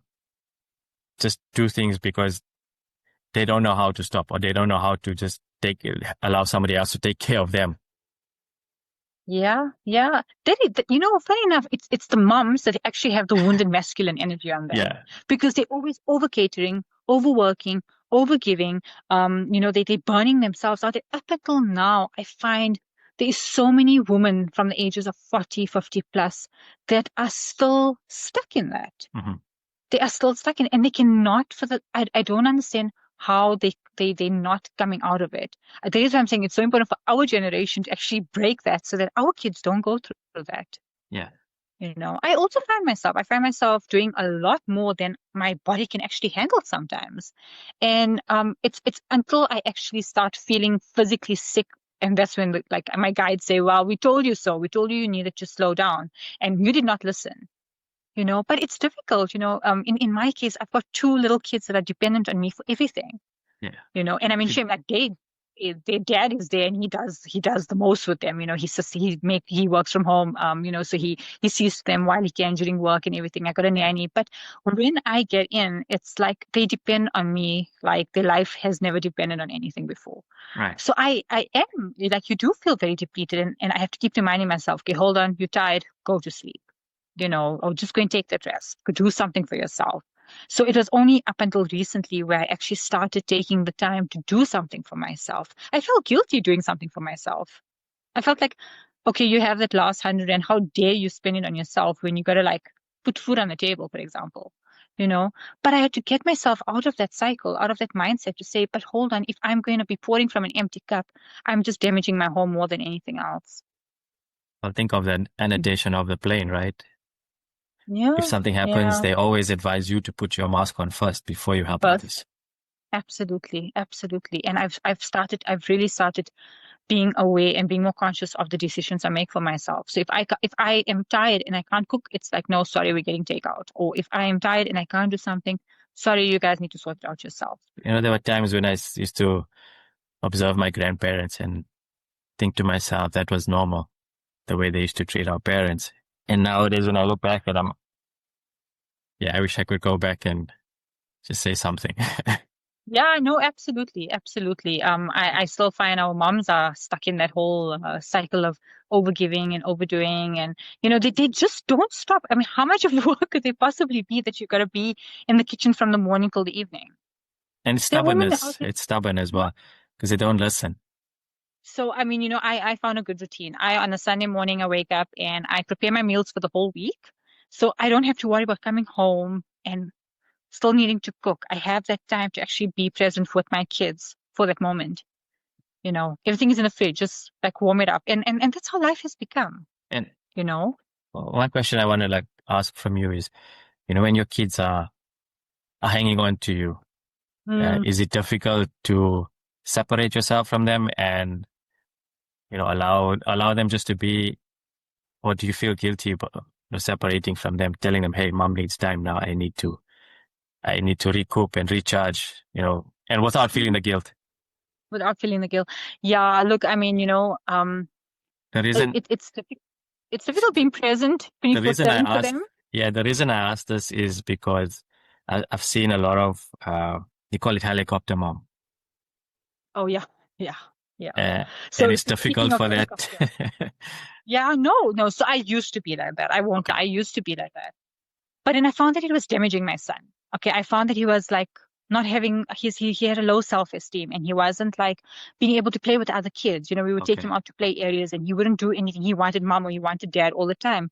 just do things because they don't know how to stop or they don't know how to just allow somebody else to take care of them. Yeah, yeah. Funny enough, it's the moms that actually have the wounded masculine energy on them Yeah. because they're always over catering, overworking, overgiving. They're burning themselves out. Up until now, I find there is so many women from the ages of 40, 50 plus that are still stuck in that. Hmm. They are still stuck in, and they cannot I don't understand how they're not coming out of it. That is why I'm saying it's so important for our generation to actually break that so that our kids don't go through that. Yeah. I find myself doing a lot more than my body can actually handle sometimes. And it's until I actually start feeling physically sick. And that's when like my guides say, well, we told you so. We told you needed to slow down and you did not listen. But it's difficult, in my case, I've got two little kids that are dependent on me for everything, Yeah. and I mean, shame that their dad is there and he does the most with them, he works from home, so he sees them while he can during work and everything. I got a nanny, but when I get in, it's like they depend on me like their life has never depended on anything before. Right. So I am like, you do feel very depleted, and I have to keep reminding myself, okay, hold on, you're tired, go to sleep. Or just go and take that rest, go do something for yourself. So it was only up until recently where I actually started taking the time to do something for myself. I felt guilty doing something for myself. I felt like, okay, you have that last 100 and how dare you spend it on yourself when you got to like put food on the table, for example, but I had to get myself out of that cycle, out of that mindset to say, but hold on, if I'm going to be pouring from an empty cup, I'm just damaging my home more than anything else. Well, think of the annotation of the plane, right? Yeah. If something happens, Yeah. they always advise you to put your mask on first before you help First. others. Absolutely, absolutely. And I've really started being aware and being more conscious of the decisions I make for myself. So if I am tired and I can't cook, it's like, no, sorry, we're getting takeout. Or if I am tired and I can't do something, sorry, you guys need to sort it out yourself. There were times when I used to observe my grandparents and think to myself that was normal, the way they used to treat our parents. And nowadays, when I look back at them, I wish I could go back and just say something. Yeah, no, absolutely, absolutely. I still find our moms are stuck in that whole cycle of overgiving and overdoing, and they just don't stop. I mean, how much of work could there possibly be that you got to be in the kitchen from the morning till the evening? And it's There are stubborn women that out there. it's stubborn as well because they don't listen. So, I mean, I found a good routine. On a Sunday morning, I wake up and I prepare my meals for the whole week. So I don't have to worry about coming home and still needing to cook. I have that time to actually be present with my kids for that moment. Everything is in the fridge, just like warm it up. And that's how life has become, And you know? one question I want to ask from you is, when your kids are hanging on to you, Mm. is it difficult to separate yourself from them and allow them just to be, or do you feel guilty about separating from them, telling them, hey, mom needs time now, I need to recoup and recharge, and without feeling the guilt? Without feeling the guilt. Yeah, look, I mean, The reason it's difficult being present the reason I 24/7 for asked them. the reason I asked this is because I've seen a lot of they call it helicopter mom. Oh, yeah, yeah, yeah. And So it's speaking difficult of for that. helicopter, yeah, no. So I used to be like that. I won't Okay. lie. I used to be like that. But then I found that it was damaging my son. Okay, I found that he was like not having he had a low self-esteem and he wasn't like being able to play with other kids. We would take Okay. him out to play areas and he wouldn't do anything. He wanted mom or he wanted dad all the time.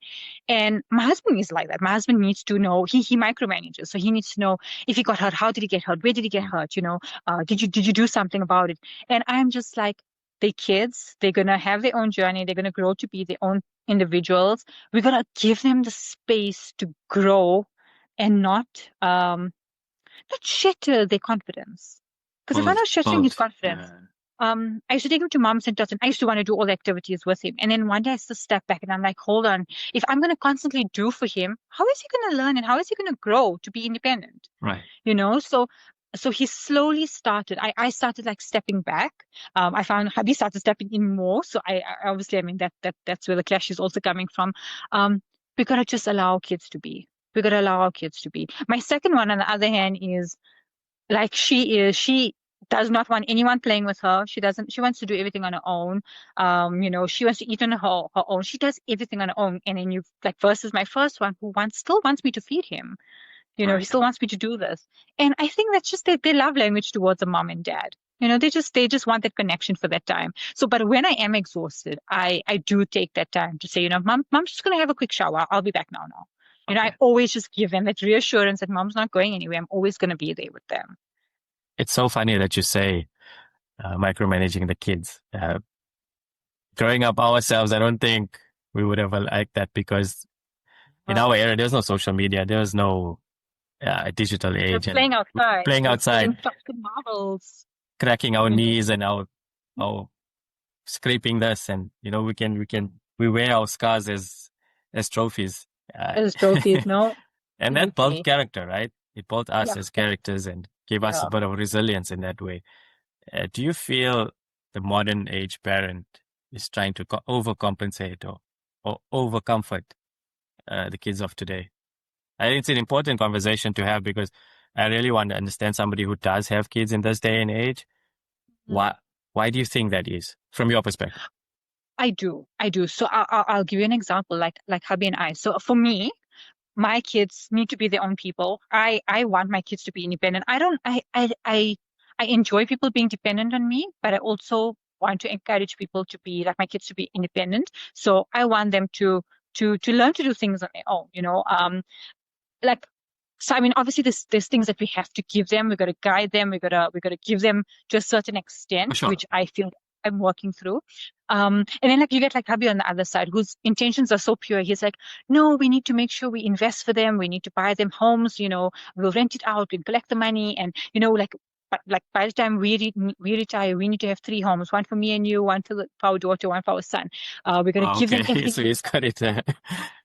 And my husband is like that. My husband needs to know, he micromanages. So he needs to know if he got hurt, how did he get hurt? Where did he get hurt? Did you do something about it? And I'm just like, they kids, they're gonna have their own journey, they're gonna grow to be their own individuals. We gotta give them the space to grow and not shatter their confidence. Because if I'm not shattering his confidence, I used to take him to mom centers and I used to want to do all the activities with him. And then one day I just step back and I'm like, hold on, if I'm going to constantly do for him, how is he going to learn and how is he going to grow to be independent? Right. So he slowly started. I started like stepping back. I found hubby started stepping in more. So I obviously, I mean, that's where the clash is also coming from. We got to just allow kids to be. We got to allow our kids to be. My second one, on the other hand, is like she does not want anyone playing with her. She wants to do everything on her own. She wants to eat on her own. She does everything on her own. And then versus my first one who still wants me to feed him. He still wants me to do this. And I think that's just their love language towards a mom and dad. They just want that connection for that time. So, but when I am exhausted, I do take that time to say, mom's just going to have a quick shower. I'll be back now. Okay. I always just give them that reassurance that mom's not going anywhere. I'm always going to be there with them. It's so funny that you say micromanaging the kids. Growing up ourselves, I don't think we would have liked that because in our era, there's no social media. There's no digital age. Playing outside. Playing outside. Playing marbles. Cracking our knees and our scraping this, and we wear our scars as trophies. As trophies, no. And that built character, right? It built us as characters and gave us a bit of resilience in that way. Do you feel the modern age parent is trying to overcompensate or overcomfort the kids of today? I think it's an important conversation to have because I really want to understand somebody who does have kids in this day and age. Why do you think that is, from your perspective? I do. So I'll give you an example, like hubby and I. So for me, my kids need to be their own people. I want my kids to be independent. I enjoy people being dependent on me, but I also want to encourage people to be like my kids to be independent. So I want them to learn to do things on their own. So I mean, obviously there's things that we have to give them. We've got to guide them. We've got to give them to a certain extent, Sure. which I feel I'm working through. And then you get hubby on the other side, whose intentions are so pure. He's like, no, we need to make sure we invest for them. We need to buy them homes. We'll rent it out. We'll collect the money. And, by the time we retire, we need to have 3 homes, one for me and you, one for our daughter, one for our son. We're going to give them everything. So he's got it.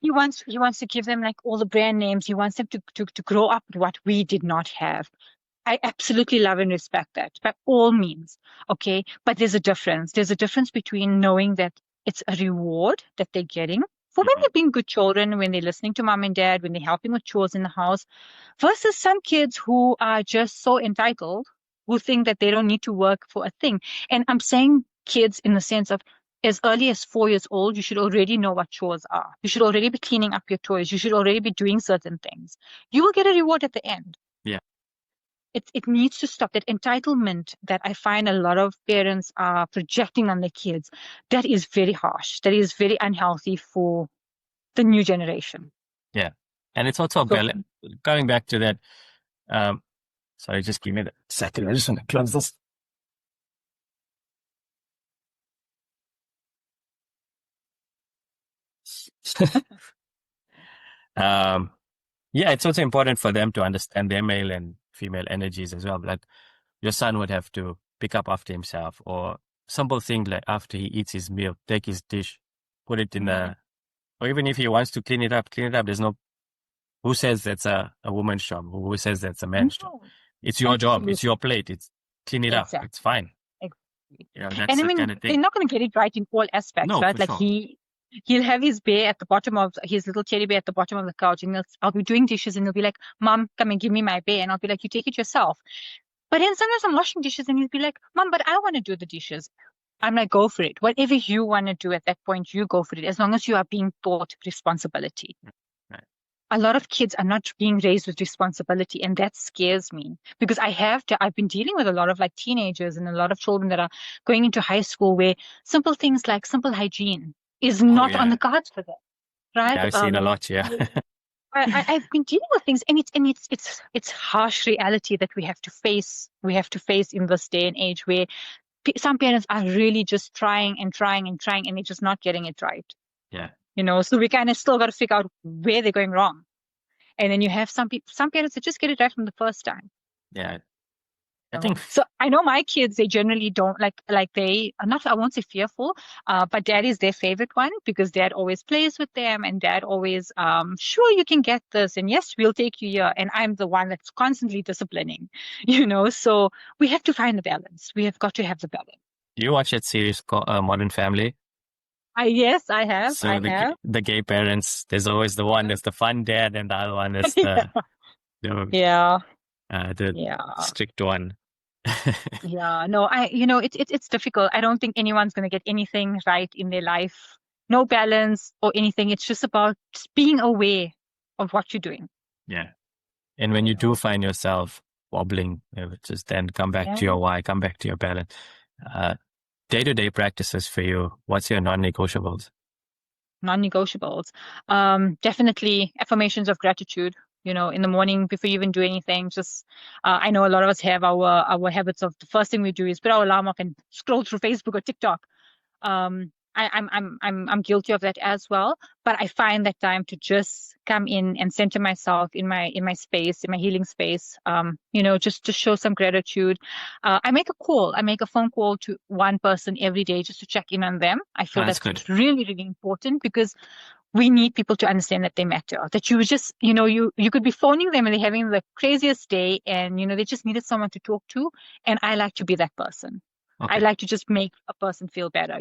He wants to give them all the brand names. He wants them to grow up with what we did not have. I absolutely love and respect that by all means. Okay. But there's a difference. There's a difference between knowing that it's a reward that they're getting for when they're being good children, when they're listening to mom and dad, when they're helping with chores in the house, versus some kids who are just so entitled, who think that they don't need to work for a thing. And I'm saying kids in the sense of as early as 4 years old, you should already know what chores are. You should already be cleaning up your toys. You should already be doing certain things. You will get a reward at the end. Yeah. It needs to stop. That entitlement that I find a lot of parents are projecting on their kids, that is very harsh. That is very unhealthy for the new generation. Yeah. And it's also going back to that. Sorry, just give me a second. I just want to close this. It's also important for them to understand their male and female energies as well. Like your son would have to pick up after himself, or simple thing like after he eats his meal, take his dish, put it in or even if he wants to clean it up. There's no, who says that's a woman's job? Who says that's a man's job? It's your job. It's your plate. It's clean it up. It's fine. Exactly. That's and I mean, kind of thing. they're not going to get it right in all aspects, No, right? for sure. He'll have his bear at the bottom of his little teddy bear at the bottom of the couch, and I'll be doing dishes, and he'll be like, "Mom, come and give me my bear," and I'll be like, "You take it yourself." But then sometimes I'm washing dishes, and he'll be like, "Mom, but I want to do the dishes." I'm like, "Go for it. Whatever you want to do at that point, you go for it. As long as you are being taught responsibility." Right. A lot of kids are not being raised with responsibility, and that scares me because I've been dealing with a lot of teenagers and a lot of children that are going into high school where simple things like simple hygiene is not on the cards for them, right? Yeah, I've seen a lot, yeah. I've been dealing with things, and it's harsh reality that we have to face. We have to face in this day and age where some parents are really just trying, and they're just not getting it right. Yeah. So we kind of still got to figure out where they're going wrong. And then you have some parents that just get it right from the first time. Yeah. I think so. I know my kids, they generally don't they are not, I won't say fearful, but dad is their favorite one because dad always plays with them, and dad always, sure, you can get this, and yes, we'll take you here. And I'm the one that's constantly disciplining, so we have to find the balance. We have got to have the balance. Do you watch that series called Modern Family? Yes, I have. So the gay parents, there's always the one that's the fun dad, and the other one is the strict one. Yeah, no, it's difficult. I don't think anyone's going to get anything right in their life. No balance or anything. It's just about just being aware of what you're doing, Yeah. And when you you do know. find yourself wobbling, just then come back to Yeah. your why, come back to your balance. Uh, Day-to-day practices for you, what's your non-negotiables? Non-negotiables. Definitely affirmations of gratitude. In the morning before you even do anything, just I know a lot of us have our habits of the first thing we do is put our alarm off and scroll through Facebook or TikTok. I'm guilty of that as well. But I find that time to just come in and center myself in my space, in my healing space. Just to show some gratitude. I make a call. I make a phone call to one person every day just to check in on them. I Oh, feel that's that's good. really, really important because we need people to understand that they matter. That you just, you could be phoning them and they're having the craziest day, and they just needed someone to talk to. And I like to be that person. I Okay. like to just make a person feel better.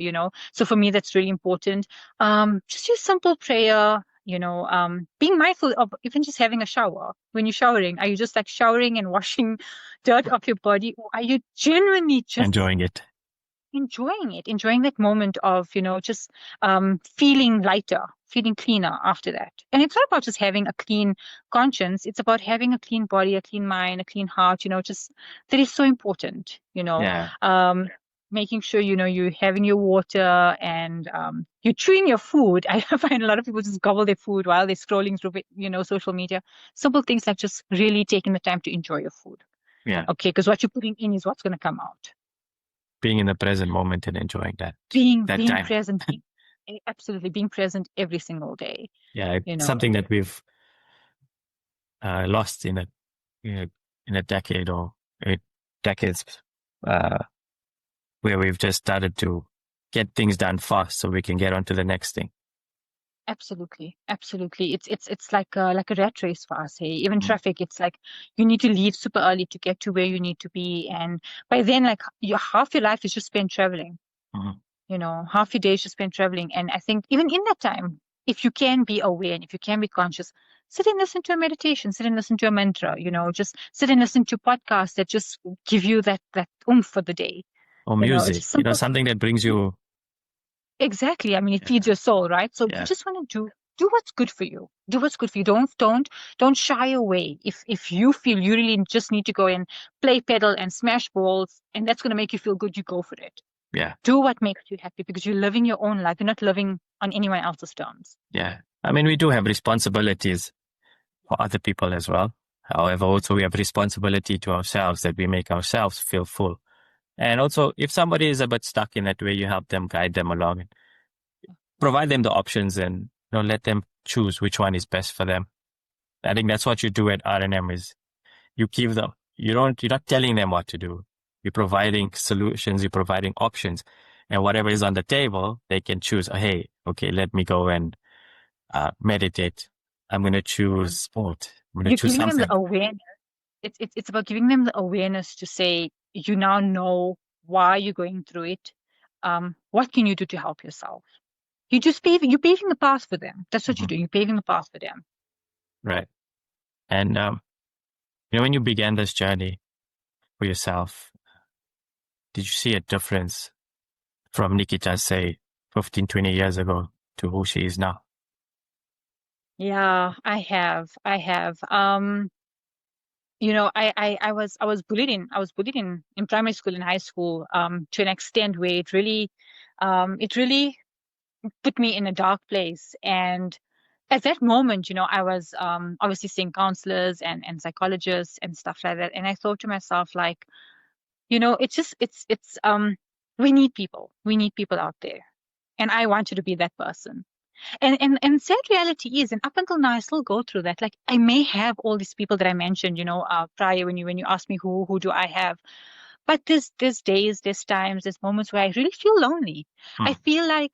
So for me, that's really important. Just use simple prayer, being mindful of even just having a shower. When you're showering, are you just like showering and washing dirt off your body, or are you genuinely just Enjoying it. enjoying it, enjoying that moment of, just feeling lighter, feeling cleaner after that? And it's not about just having a clean conscience, it's about having a clean body, a clean mind, a clean heart, just that is so important. Yeah. Um, Making sure, you're having your water and you're chewing your food. I find a lot of people just gobble their food while they're scrolling through, social media. Simple things like just really taking the time to enjoy your food. Yeah. Okay, because what you're putting in is what's going to come out. Being in the present moment and enjoying that that Being time. present, absolutely being present every single day, Yeah. you It's know. something that we've lost in a in a decade or decades, uh, where we've just started to get things done fast so we can get on to the next thing. Absolutely, absolutely. It's like a rat race for us. Hey, even Mm. traffic. It's like you need to leave super early to get to where you need to be, and by then, like half your life is just spent traveling. Mhm. Half your day is just spent traveling. And I think even in that time, if you can be aware and if you can be conscious, sit and listen to a meditation, sit and listen to a mantra. Just sit and listen to podcasts that just give you that oomph for the day. Or It's music, just simple. something that brings you. Exactly. I mean, it feeds Yeah. your soul, right? So you Yeah. just want to do what's good for you. Do what's good for you. Don't shy away. If you feel you really just need to go and play pedal and smash balls, and that's going to make you feel good, you go for it. Yeah. Do what makes you happy because you're living your own life. You're not living on anyone else's terms. Yeah. I mean, we do have responsibilities for other people as well. However, also we have responsibility to ourselves that we make ourselves feel full. And also, if somebody is a bit stuck in that way, you help them, guide them along, and provide them the options, and let them choose which one is best for them. I think that's what you do at R&M is you give them, you're not telling them what to do. You're providing solutions, you're providing options, and whatever is on the table, they can choose. Oh, hey, okay, let me go and meditate. I'm going to choose sport. I'm going to You're choose giving them the something. awareness. It's about giving them the awareness to say you now know why you're going through it. What can you do to help yourself? You're paving the path for them. That's what you're Mhm. doing. You're paving the path for them. Right. And, when you began this journey for yourself, did you see a difference from Nikita, say, 15, 20 years ago to who she is now? Yeah, I have. I have. I was bullied in primary school and high school, to an extent where it really put me in a dark place. And at that moment, I was obviously seeing counselors and psychologists and stuff like that. And I thought to myself, like, it's we need people. We need people out there. And I wanted to be that person. And sad reality is, and up until now, I still go through that. Like I may have all these people that I mentioned, prior when you asked me who do I have, but there's days, there's times, there's moments where I really feel lonely. I Hmm. feel like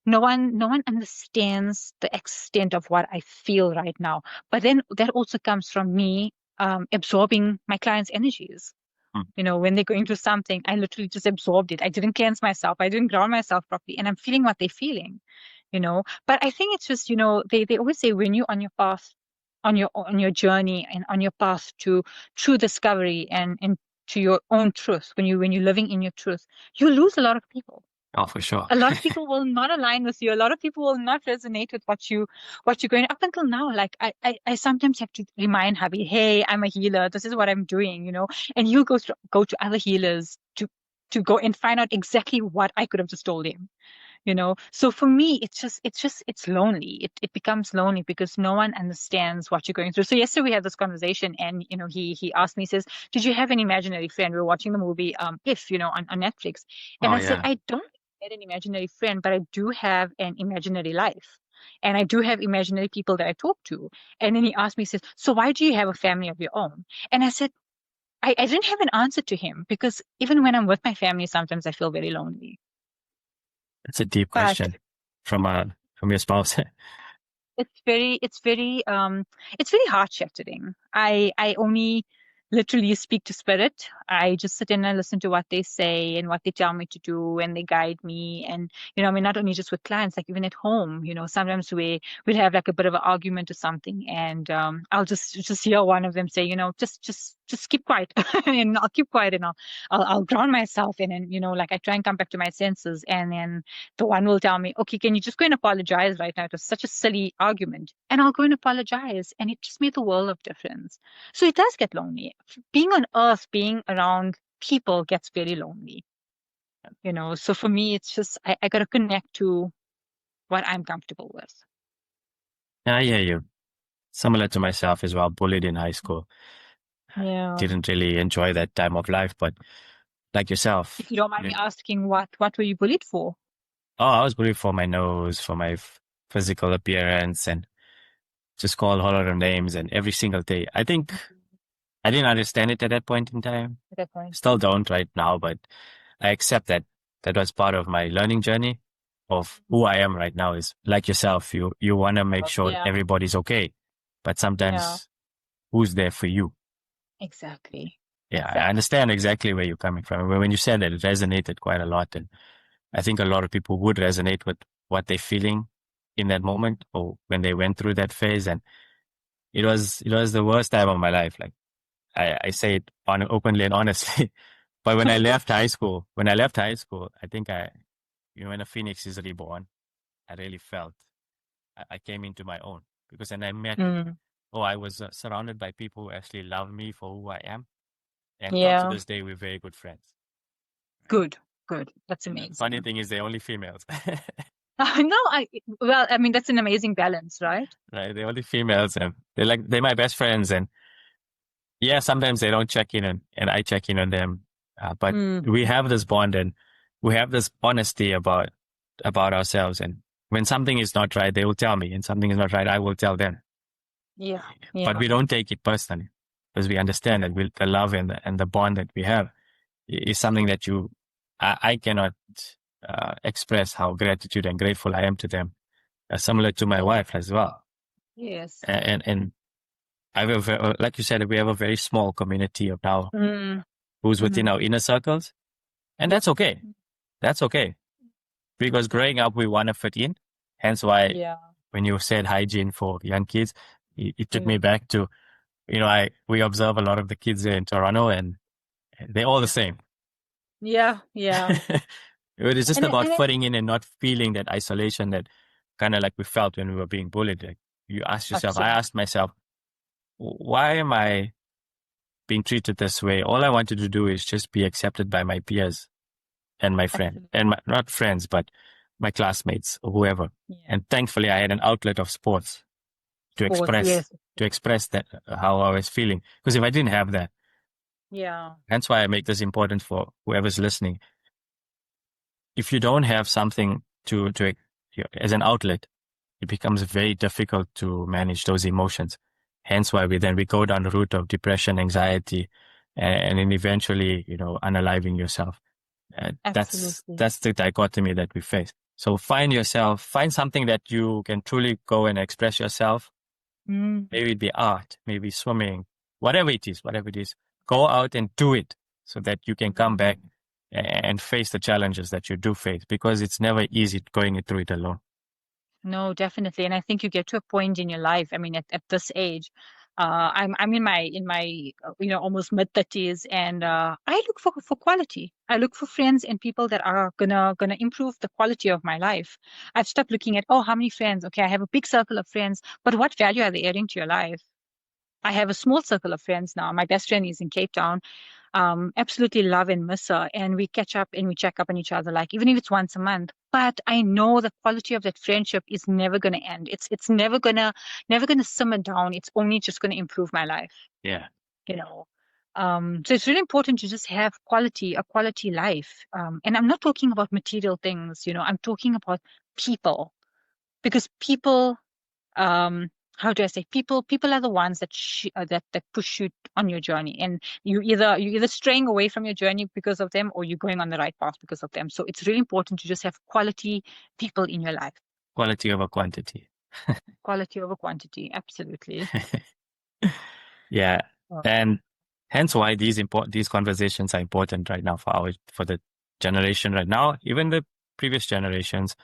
no one understands the extent of what I feel right now. But then that also comes from me absorbing my clients' energies. Hmm. When they're going through something, I literally just absorbed it. I didn't cleanse myself. I didn't ground myself properly, and I'm feeling what they're feeling. But I think it's just, they always say when you're on your path, on your journey and on your path to true discovery and to your own truth, when you're living in your truth, you lose a lot of people. Oh, for sure. A lot of people will not align with you. A lot of people will not resonate with what you're going. Up until now, like I sometimes have to remind hubby, hey, I'm a healer. This is what I'm doing, And he'll go to other healers to go and find out exactly what I could have just told him. So for me, it's lonely. It becomes lonely because no one understands what you're going through. So yesterday we had this conversation, and he asked me, he says, did you have an imaginary friend? We were watching the movie If, on Netflix. And Oh, I said, yeah. I don't have an imaginary friend, but I do have an imaginary life. And I do have imaginary people that I talk to. And then he asked me, he says, so why do you have a family of your own? And I said, I didn't have an answer to him, because even when I'm with my family, sometimes I feel very lonely. That's a deep But question from your spouse. it's very heart shattering. I only literally speak to spirit. I just sit in and listen to what they say and what they tell me to do, and they guide me. And I mean, not only just with clients, like even at home, sometimes we'll have like a bit of an argument or something, and I'll just hear one of them say, just keep quiet, and I'll keep quiet, and I'll ground myself, and then like I try and come back to my senses, and then the one will tell me, okay, can you just go and apologize right now? It was such a silly argument. And I'll go and apologize. And it just made the world of difference. So it does get lonely. Being on earth, being around people gets very lonely. So for me, it's just, I got to connect to what I'm comfortable with. Yeah, I hear you. Similar to myself as well, bullied in high school. Yeah. Didn't really enjoy that time of life, but like yourself. If you don't mind me asking, what were you bullied for? Oh, I was bullied for my nose, for my physical appearance, and just called a whole lot of names, and every single day. I think I didn't understand it at that point in time. At that point? Still don't right now, but I accept that was part of my learning journey of who I am right now. Is like yourself, you want to make sure Yeah. everybody's okay, but sometimes who's there for you? Exactly. Yeah, Exactly. I understand exactly where you're coming from. When you said that, it resonated quite a lot, and I think a lot of people would resonate with what they're feeling in that moment or when they went through that phase. And it was the worst time of my life. Like I say it openly and honestly. But when I left high school, I think when a phoenix is reborn, I really felt I came into my own, because then I met, I was surrounded by people who actually love me for who I am. And till to this day, we're very good friends. Good. That's amazing. The funny thing is they're only females. No, I mean, that's an amazing balance, right? Right, they're only females, and they're my best friends. And yeah, sometimes they don't check in, and I check in on them. But we have this bond, and we have this honesty about ourselves. And when something is not right, they will tell me, and something is not right, I will tell them. Yeah. But we don't take it personally, because we understand that the love and the bond that we have is something that I cannot express how gratitude and grateful I am to them. Similar to my wife as well. Yes. And I have like you said, we have a very small community of now who's within our inner circles, and that's okay. That's okay, because growing up we want to fit in. Hence why when you said hygiene for young kids, it took me back to, we observe a lot of the kids there in Toronto, and they're all the same. Yeah. It is just about fitting in and not feeling that isolation that kind of like we felt when we were being bullied. Like you ask yourself, I asked myself, why am I being treated this way? All I wanted to do is just be accepted by my peers and my friend, and not friends, but my classmates or whoever. Yeah. And thankfully, I had an outlet of sports to express that how I was feeling. Because if I didn't have that, that's why I make this important for whoever's listening. If you don't have something to as an outlet, it becomes very difficult to manage those emotions. Hence why we go down the route of depression, anxiety, and then eventually, unaliving yourself. That's the dichotomy that we face. So find something that you can truly go and express yourself. Maybe it be art, maybe swimming, whatever it is. Go out and do it so that you can come back and face the challenges that you do face, because it's never easy going through it alone. No, definitely. And I think you get to a point in your life, I mean, at this age, I'm in my almost mid-30s, and I look for quality. I look for friends and people that are gonna improve the quality of my life. I've stopped looking at, oh, how many friends? Okay, I have a big circle of friends, but what value are they adding to your life? I have a small circle of friends now. My best friend is in Cape Town. Absolutely love and miss her. And we catch up and we check up on each other, like even if it's once a month. But I know the quality of that friendship is never gonna end. It's never gonna simmer down. It's only just gonna improve my life, Yeah. you know. So it's really important to just have a quality life. And I'm not talking about material things, I'm talking about people. Because people, how do I say, people are the ones that push you on your journey, and you either straying away from your journey because of them, or you're going on the right path because of them. So it's really important to just have quality people in your life. Quality over quantity. Quality over quantity, absolutely. Yeah. Oh. And hence why these conversations are important right now for the generation right now, even the previous generations,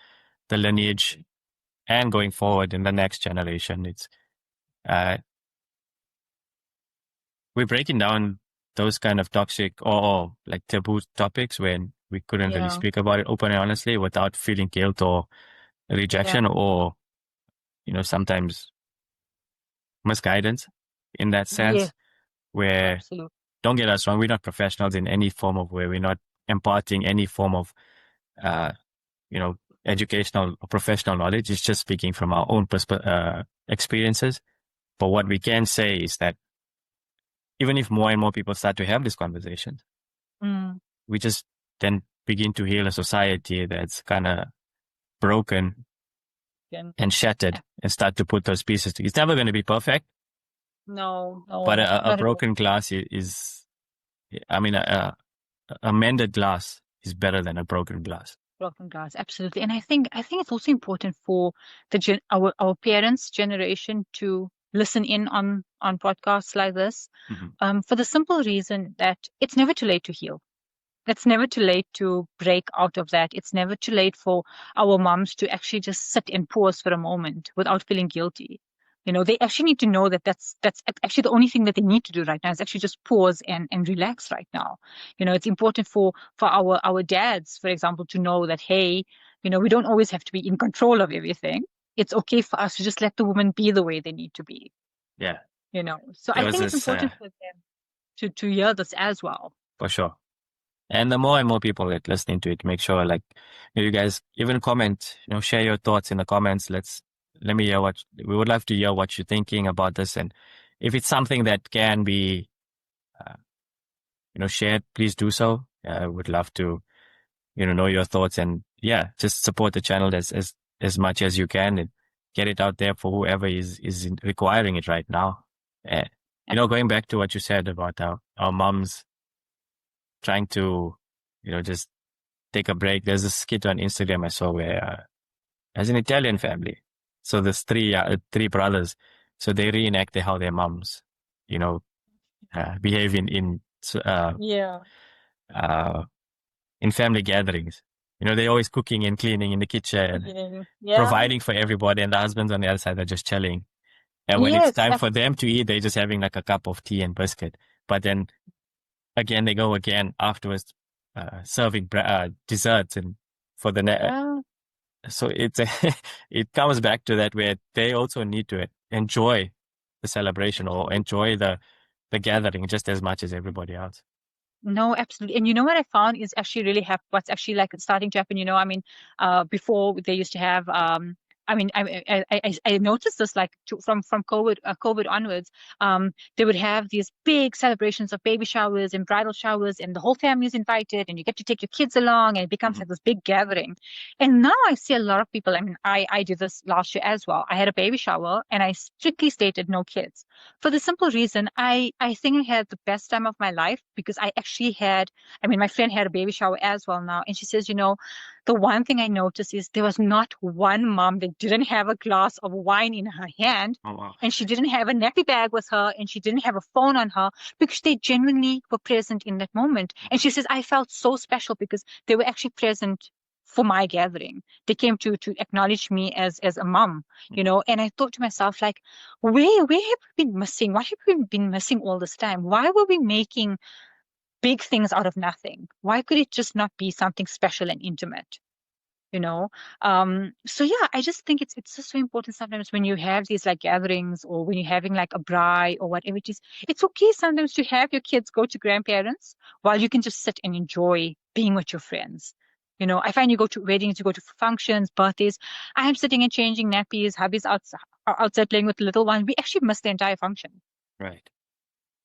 the lineage, and going forward in the next generation. It's we're breaking down those kind of toxic or like taboo topics when we couldn't really speak about it openly, honestly, without feeling guilt or rejection or, sometimes misguidance in that sense. Yeah, Where, absolutely. don't get us wrong, we're not professionals in any form of way. We're not imparting any form of, educational or professional knowledge. It's just speaking from our own experiences. But what we can say is that even if more and more people start to have this conversation, we just then begin to heal a society that's kind of broken and shattered and start to put those pieces together. It's never going to be perfect. No, But a broken glass is, a mended glass is better than a broken glass. Broken glass, absolutely. And I think it's also important for our parents' generation to listen in on podcasts like this, for the simple reason that it's never too late to heal. It's never too late to break out of that. It's never too late for our moms to actually just sit and pause for a moment without feeling guilty. They actually need to know that that's actually the only thing that they need to do right now is actually just pause and relax right now. It's important for our dads, for example, to know that, hey, we don't always have to be in control of everything. It's okay for us to just let the women be the way they need to be. Yeah. So I think it's important for them to hear this as well. For sure. And the more and more people that listening to it, make sure you guys even comment, share your thoughts in the comments. Let me hear we would love to hear what you're thinking about this. And if it's something that can be, shared, please do so. I would love to, know your thoughts, and just support the channel as much as you can and get it out there for whoever is requiring it right now. Going back to what you said about our moms trying to, just take a break. There's a skit on Instagram I saw where, as an Italian family, so there's three brothers, so they reenact how their moms, behave in family gatherings. They're always cooking and cleaning in the kitchen, providing for everybody, and the husbands on the other side are just chilling. And when it's time for them to eat, they're just having like a cup of tea and biscuit. But then again, they go again afterwards, serving desserts and for the so it comes back to that where they also need to enjoy the celebration or enjoy the gathering just as much as everybody else. No, absolutely. And what I found is actually really what's actually like starting to happen, before they used to have, I noticed this from COVID onwards. They would have these big celebrations of baby showers and bridal showers, and the whole family is invited, and you get to take your kids along, and it becomes like this big gathering. And now I see a lot of people. I did this last year as well. I had a baby shower, and I strictly stated no kids for the simple reason I think I had the best time of my life because I actually my friend had a baby shower as well now, and she says, the one thing I noticed is there was not one mom that didn't have a glass of wine in her hand. Oh, wow. And she didn't have a nappy bag with her, and she didn't have a phone on her because they genuinely were present in that moment. And she says, I felt so special because they were actually present for my gathering. They came to acknowledge me as a mom, and I thought to myself, like, where have we been missing? What have we been missing all this time? Why were we making big things out of nothing? Why could it just not be something special and intimate? So yeah, I just think it's just so important sometimes when you have these like gatherings, or when you're having like a braai or whatever it is. It's okay sometimes to have your kids go to grandparents while you can just sit and enjoy being with your friends. I find you go to weddings, you go to functions, birthdays. I am sitting and changing nappies, hubby's outside playing with the little one. We actually miss the entire function. Right.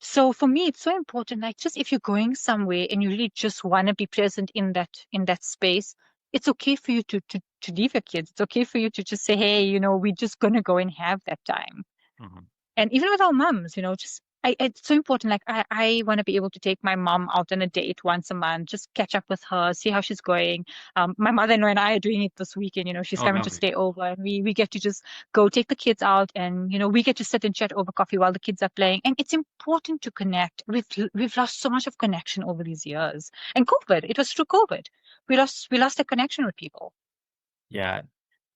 So for me, it's so important, like, just if you're going somewhere and you really just want to be present in that space, it's okay for you to leave your kids. It's okay for you to just say, hey, we're just going to go and have that time. Mm-hmm. And even with our moms, just it's so important. Like, I want to be able to take my mom out on a date once a month, just catch up with her, see how she's going. My mother-in-law and I are doing it this weekend. She's coming to Lovely. stay over, and we get to just go take the kids out, and we get to sit and chat over coffee while the kids are playing. And it's important to connect. We've lost so much of connection over these years. And COVID, it was through COVID, we lost the connection with people. Yeah,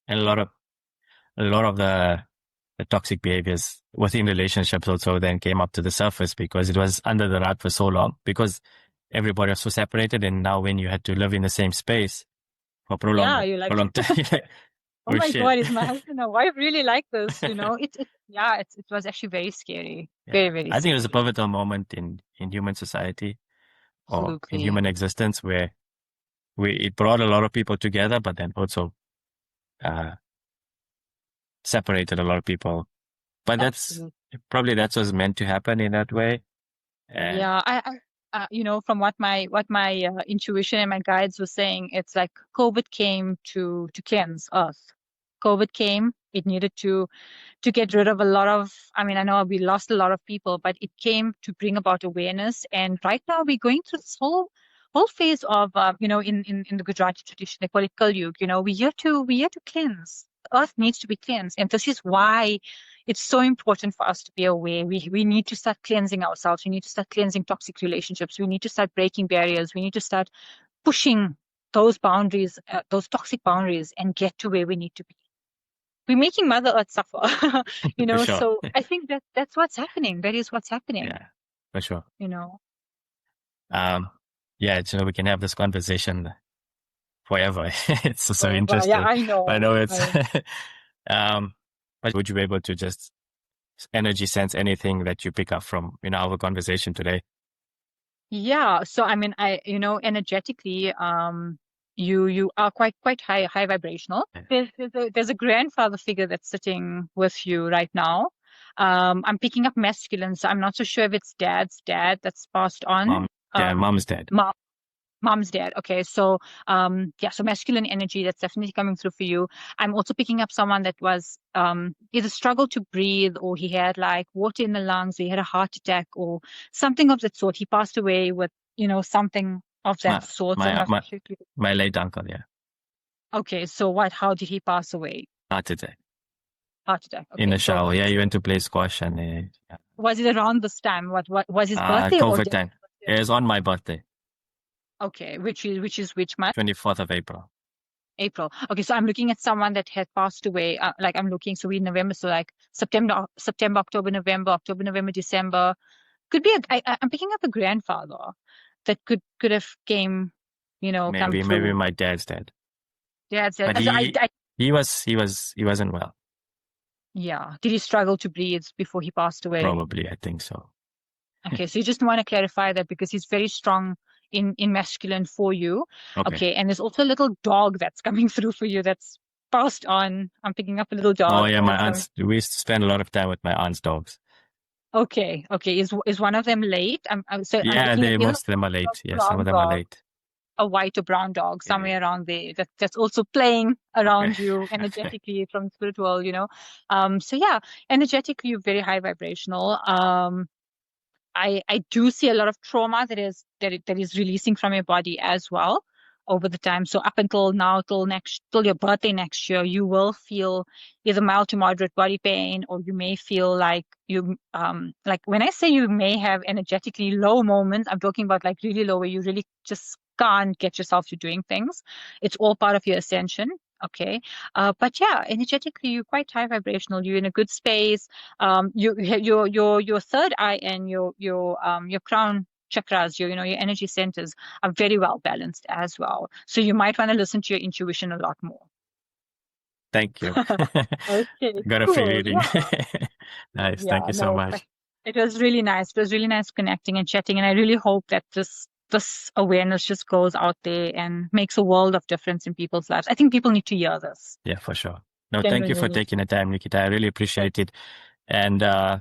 and a lot of the toxic behaviors within relationships also then came up to the surface because it was under the rug for so long, because everybody was so separated, and now when you had to live in the same space for You're like, prolonged time, you're like, oh my shit. God, is my husband or wife really like this? It was actually very scary. Yeah. Very, very I think it was a scary. pivotal moment in human society or in Absolutely. human existence where it brought a lot of people together, but then also separated a lot of people. But that's what's meant to happen in that way. Yeah, from what my intuition and my guides were saying, it's like COVID came to cleanse Earth. COVID came, it needed to get rid of a lot of, I know we lost a lot of people, but it came to bring about awareness. And right now we're going through this whole phase of, in the Gujarati tradition, they call it Kal Yuga. We're here to cleanse. Earth needs to be cleansed. And this is why it's so important for us to be aware. We need to start cleansing ourselves. We need to start cleansing toxic relationships. We need to start breaking barriers. We need to start pushing those boundaries, those toxic boundaries, and get to where we need to be. We're making Mother Earth suffer, For sure. So I think that's what's happening. That is what's happening. Yeah, for sure. Yeah, we can have this conversation forever. It's so interesting. Yeah, I know. I know it's, but would you be able to just energy sense anything that you pick up from, our conversation today? Yeah. So, energetically, you are quite high vibrational. There's a grandfather figure that's sitting with you right now. I'm picking up masculine, so I'm not so sure if it's dad's dad that's passed on. Mom's dad. Mom's dad. Okay. So, so masculine energy, that's definitely coming through for you. I'm also picking up someone that was, either struggled to breathe, or he had like water in the lungs, or he had a heart attack or something of that sort. He passed away with, something of that sort. My late uncle. Yeah. Okay. So how did he pass away? Heart attack. Okay, in the shower. Yeah. He went to play squash and, was it around this time? What was his birthday? COVID time. It was on my birthday. Okay, which which month? 24th of April. April. Okay, so I'm looking at someone that had passed away. So we're in November, so like September, October, November, December. Could be I'm picking up a grandfather that could have came, come through. Maybe my dad's dead. Dad's dead. But he wasn't well. Yeah. Did he struggle to breathe before he passed away? Probably, I think so. Okay, so you just want to clarify that because he's very strong in masculine for you. Okay, and there's also a little dog that's coming through for you that's passed on. I'm picking up a little dog. Oh yeah, my aunts. We used to spend a lot of time with my aunt's dogs. Okay. Is one of them late? Most of them are late. Yeah, some of them are late. A white or brown dog somewhere around there that's also playing around you energetically from the spirit world. So yeah, energetically you're very high vibrational. I do see a lot of trauma that is releasing from your body as well over the time. So up until now, till your birthday next year, you will feel either mild to moderate body pain, or you may feel like you like when I say you may have energetically low moments, I'm talking about like really low, where you really just can't get yourself to doing things. It's all part of your ascension. Okay. But yeah, energetically, you're quite high vibrational. You're in a good space. Your third eye and your crown chakras, your energy centers are very well balanced as well. So you might want to listen to your intuition a lot more. Thank you. Okay, Got a cool. free reading. Yeah. Nice. Yeah, Thank you so no, much. but it was really nice. It was really nice connecting and chatting, and I really hope that this awareness just goes out there and makes a world of difference in people's lives. I think people need to hear this. Yeah, for sure. No, thank you Genuinely for need taking the time, Nikita. I really appreciate it. And, I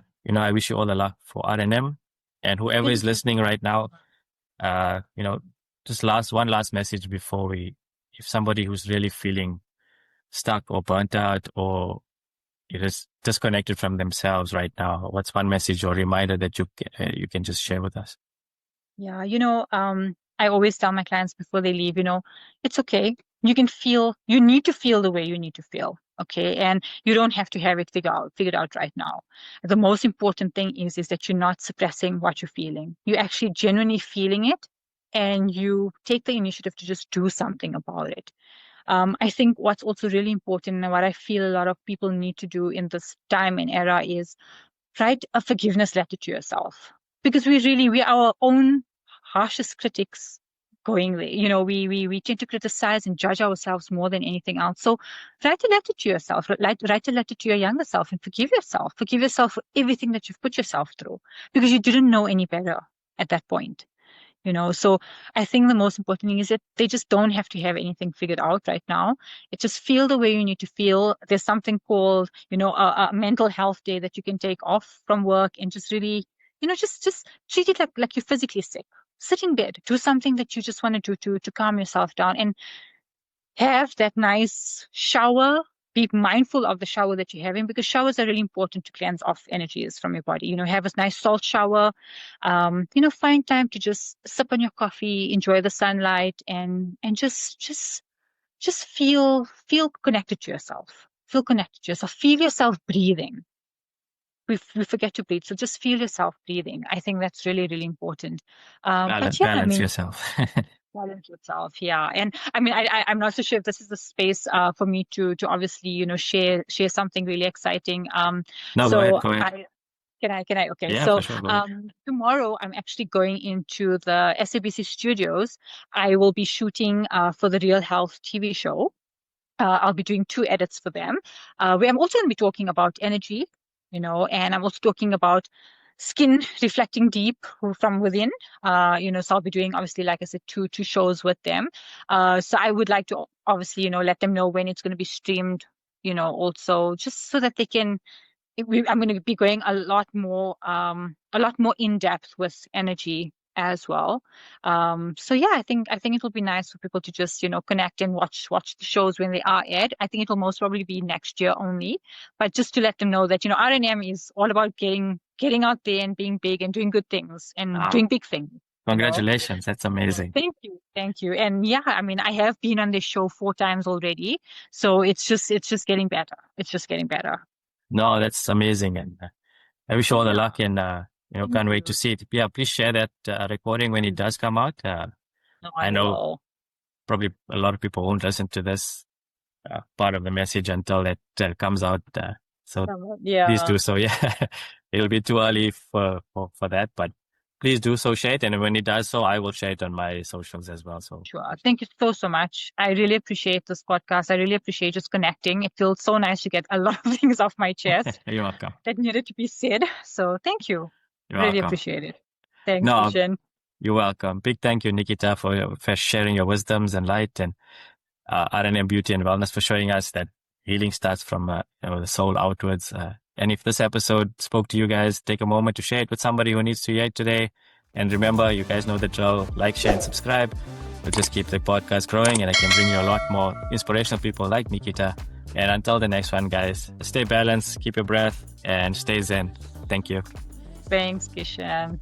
wish you all the luck for RNM and whoever Thank is you. listening right now, just one last message before if somebody who's really feeling stuck or burnt out or it is disconnected from themselves right now, what's one message or reminder that you can just share with us? Yeah, I always tell my clients before they leave, it's okay. You need to feel the way you need to feel. Okay. And you don't have to have it figured out right now. The most important thing is that you're not suppressing what you're feeling. You're actually genuinely feeling it and you take the initiative to just do something about it. I think what's also really important and what I feel a lot of people need to do in this time and era is write a forgiveness letter to yourself, because we are our own harshest critics going there. We tend to criticize and judge ourselves more than anything else. So write a letter to yourself, write a letter to your younger self and forgive yourself for everything that you've put yourself through, because you didn't know any better at that point. So I think the most important thing is that they just don't have to have anything figured out right now. It just feel the way you need to feel. There's something called, a mental health day that you can take off from work and just really, just treat it like you're physically sick. Sit in bed, do something that you just want to do to calm yourself down, and have that nice shower. Be mindful of the shower that you're having, because showers are really important to cleanse off energies from your body. Have a nice salt shower. Find time to just sip on your coffee, enjoy the sunlight, and just feel connected to yourself. Feel connected to yourself. Feel yourself breathing. We forget to breathe, so just feel yourself breathing. I think that's really, really important. Balance yourself. Balance yourself, yeah. And I'm not so sure if this is the space for me to obviously share something really exciting. No, so go ahead. Can I? Okay. Yeah, So for sure, tomorrow I'm actually going into the SABC studios. I will be shooting for the Real Health TV show. I'll be doing 2 edits for them. Where I'm also going to be talking about energy, and I'm also talking about skin reflecting deep from within. So I'll be doing, obviously, like I said, two shows with them. So I would like to obviously, let them know when it's going to be streamed, also just so that they can. I'm going to be going a lot more in depth with energy as well. So yeah, I think it will be nice for people to just connect and watch the shows when they are aired. I think it will most probably be next year only, but just to let them know that RNM is all about getting out there and being big and doing good things and doing big things. Congratulations, that's amazing. Thank you. And yeah, I have been on this show 4 times already, so it's just getting better. It's just getting better. No, that's amazing, and I wish you all the luck, and can't wait to see it. Yeah, please share that recording when it does come out. I know probably a lot of people won't listen to this part of the message until it comes out. So please do so. Yeah, it'll be too early for that, but please do so, share it. And when it does so, I will share it on my socials as well. So sure. Thank you so much. I really appreciate this podcast. I really appreciate just connecting. It feels so nice to get a lot of things off my chest. You're welcome. That needed to be said. So thank you. You're really welcome. Appreciate it. Thanks, Kishen. You're welcome. Big thank you, Nikita, for sharing your wisdoms and light, and RNM Beauty and Wellness for showing us that healing starts from the soul outwards. And if this episode spoke to you guys, take a moment to share it with somebody who needs to hear it today. And remember, you guys know the drill. Like, share, and subscribe. We'll just keep the podcast growing, and I can bring you a lot more inspirational people like Nikita. And until the next one, guys, stay balanced, keep your breath, and stay zen. Thank you. Thanks, Kishen.